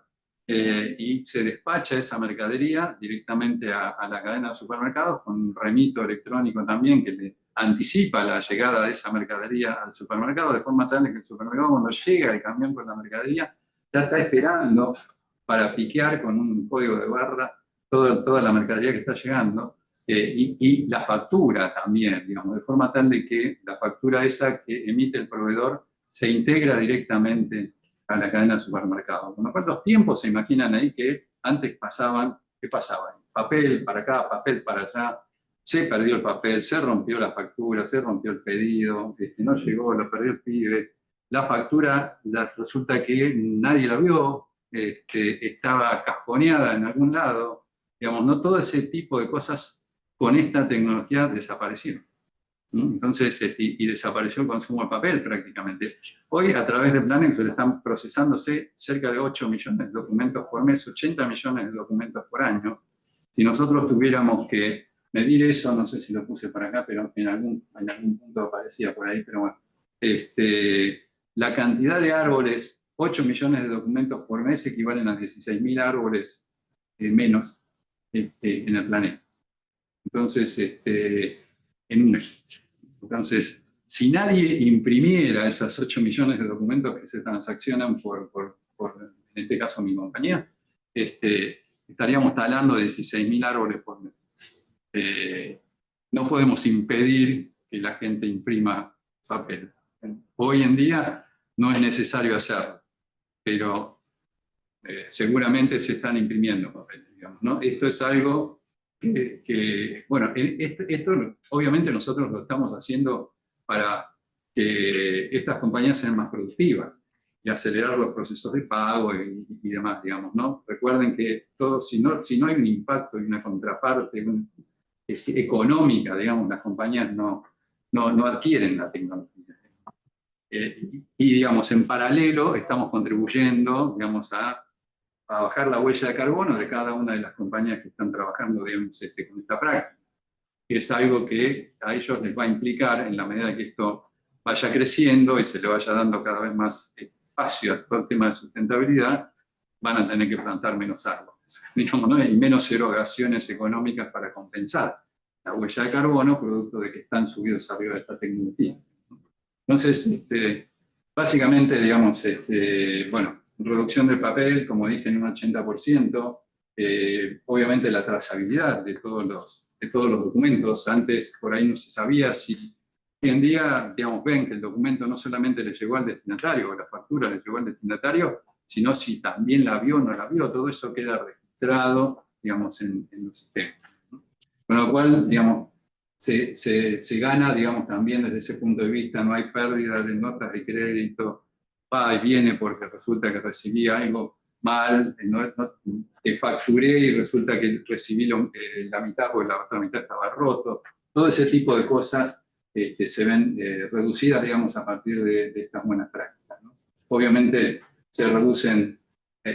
[SPEAKER 1] y se despacha esa mercadería directamente a la cadena de supermercados con un remito electrónico también que le anticipa la llegada de esa mercadería al supermercado, de forma tal que el supermercado, cuando llega el camión con la mercadería, ya está esperando para piquear con un código de barra toda la mercadería que está llegando, y la factura también, digamos, de forma tal de que la factura esa que emite el proveedor se integra directamente a la cadena de supermercados. Con lo cual los tiempos se imaginan ahí que antes pasaban, ¿qué pasaba? Papel para acá, papel para allá, se perdió el papel, se rompió la factura, se rompió el pedido, no llegó, lo perdió el pibe. La factura resulta que nadie la vio, estaba cajoneada en algún lado, digamos, no todo ese tipo de cosas con esta tecnología desaparecieron. Entonces, y desapareció el consumo de papel prácticamente. Hoy, a través de Planexor, están procesándose cerca de 8 millones de documentos por mes, 80 millones de documentos por año. Si nosotros tuviéramos que medir eso, no sé si lo puse por acá, pero en algún punto aparecía por ahí, pero bueno, la cantidad de árboles, 8 millones de documentos por mes equivalen a 16.000 árboles menos en el planeta. Entonces, en un mes. Entonces, si nadie imprimiera esas 8 millones de documentos que se transaccionan por en este caso, mi compañía, estaríamos talando 16.000 árboles por mes. No podemos impedir que la gente imprima papel. Hoy en día no es necesario hacerlo, pero seguramente se están imprimiendo papel, digamos, ¿no? Esto es algo bueno, esto obviamente nosotros lo estamos haciendo para que estas compañías sean más productivas y acelerar los procesos de pago y demás, digamos, ¿no? Recuerden que todo, si no hay un impacto y una contraparte económica, digamos, las compañías no adquieren la tecnología. Y, digamos, en paralelo estamos contribuyendo, digamos, a bajar la huella de carbono de cada una de las compañías que están trabajando, digamos, con esta práctica. Que es algo que a ellos les va a implicar, en la medida que esto vaya creciendo y se le vaya dando cada vez más espacio a todo el tema de sustentabilidad, van a tener que plantar menos árboles, digamos, ¿no? Y menos erogaciones económicas para compensar la huella de carbono, producto de que están subidos arriba de esta tecnología. Entonces, básicamente, digamos, bueno, reducción del papel, como dije, en un 80%, obviamente la trazabilidad de todos los documentos. Antes por ahí no se sabía si, hoy en día, digamos, ven que el documento no solamente le llegó al destinatario, o la factura le llegó al destinatario, sino si también la vio o no la vio, todo eso queda registrado, digamos, en los sistemas. Con lo cual, digamos, se gana, digamos, también desde ese punto de vista, no hay pérdida de notas de crédito, va y viene porque resulta que recibí algo mal, facturé y resulta que recibí la mitad porque la otra mitad estaba roto. Todo ese tipo de cosas se ven reducidas, digamos, a partir de estas buenas prácticas, ¿no? Obviamente se reducen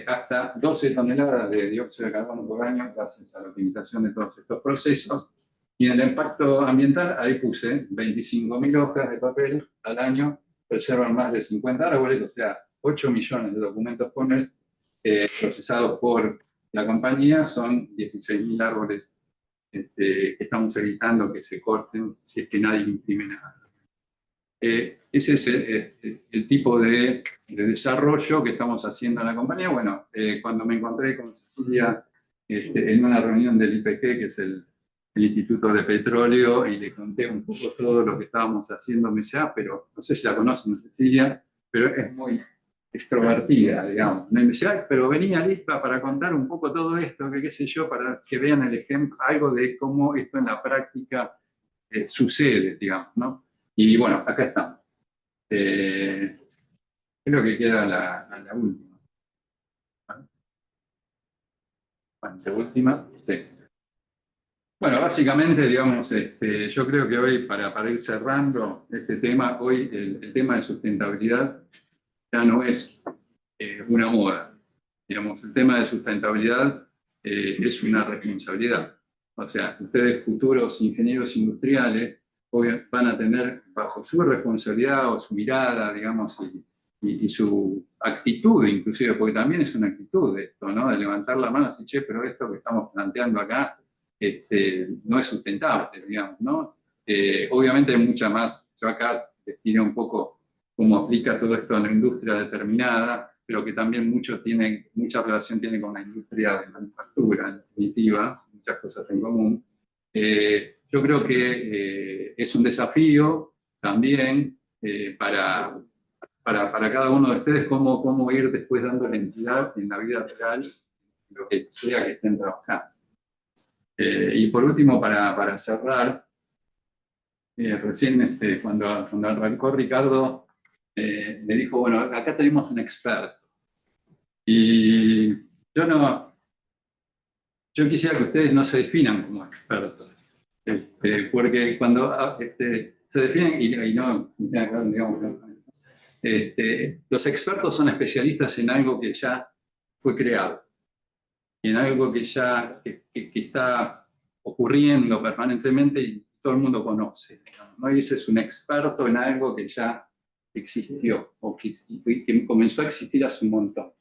[SPEAKER 1] hasta 12 toneladas de dióxido de carbono por año gracias a la optimización de todos estos procesos. Y en el impacto ambiental, ahí puse 25.000 hojas de papel al año, preservan más de 50 árboles, o sea, 8 millones de documentos por mes procesados por la compañía, son 16.000 árboles que estamos evitando que se corten si es que nadie imprime nada. Ese es el tipo de desarrollo que estamos haciendo en la compañía. Bueno, cuando me encontré con Cecilia en una reunión del IPG, que es el Instituto de Petróleo, y le conté un poco todo lo que estábamos haciendo, me decía, pero no sé si la conocen, Cecilia, pero es muy extrovertida, digamos. Me decía, ay, pero venía lista para contar un poco todo esto, que qué sé yo, para que vean el ejemplo, algo de cómo esto en la práctica sucede, digamos, ¿no? Y bueno, acá estamos. Creo que queda la última. Bueno, la última, sí. Bueno, básicamente, digamos, yo creo que hoy, para ir cerrando este tema, hoy el tema de sustentabilidad ya no es una moda. Digamos, el tema de sustentabilidad es una responsabilidad. O sea, ustedes, futuros ingenieros industriales, hoy van a tener bajo su responsabilidad o su mirada, digamos, y su actitud, inclusive, porque también es una actitud de esto, ¿no? De levantar la mano y decir, che, pero esto que estamos planteando acá no es sustentable, digamos, ¿no? Obviamente hay mucha más, yo acá les diré un poco cómo aplica todo esto a una industria determinada, pero que también mucha relación tiene con la industria de manufactura, en definitiva, muchas cosas en común. Yo creo que es un desafío también para cada uno de ustedes cómo ir después dando la entidad en la vida real, lo que sea que estén trabajando. Y por último, para cerrar, recién cuando arrancó Ricardo, me dijo, bueno, acá tenemos un experto. Y yo quisiera que ustedes no se definan como expertos, porque cuando se definen, y no, digamos, los expertos son especialistas en algo que ya fue creado, y en algo que ya que está ocurriendo permanentemente y todo el mundo conoce, ¿no? Y ese es un experto en algo que ya existió o que comenzó a existir hace un montón.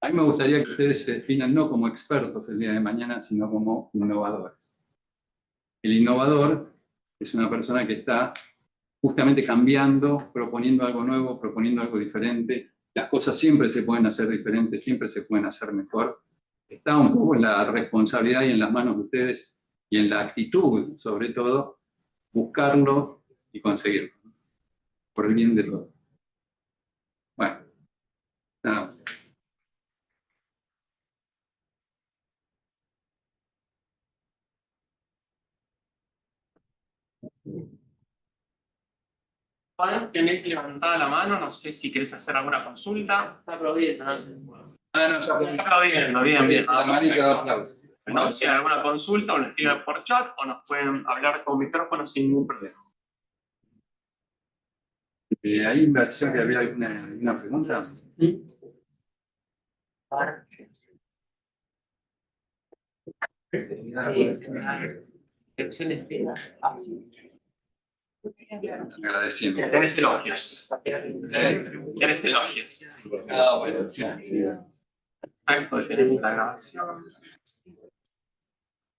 [SPEAKER 1] A mí me gustaría que ustedes se definan no como expertos el día de mañana, sino como innovadores. El innovador es una persona que está justamente cambiando, proponiendo algo nuevo, proponiendo algo diferente. Las cosas siempre se pueden hacer diferentes, siempre se pueden hacer mejor. Está un poco en la responsabilidad y en las manos de ustedes y en la actitud, sobre todo, buscarlo y conseguirlo, por el bien de todos. Bueno, nada más.
[SPEAKER 3] Juan, tenés levantada la mano, no sé si querés hacer alguna consulta.
[SPEAKER 5] Está aplaudiendo, ¿no?
[SPEAKER 3] Está aplaudiendo, bien.
[SPEAKER 1] La manita de aplausos.
[SPEAKER 3] No, si hay alguna consulta, o nos escriben por chat, o nos pueden hablar con micrófono sin ningún problema.
[SPEAKER 1] Ahí me pareció que había alguna pregunta. Agradeciendo.
[SPEAKER 3] Tenés elogios. Tenés elogios.
[SPEAKER 1] Ah, bueno, sí.
[SPEAKER 3] Perfecto, tenemos la grabación.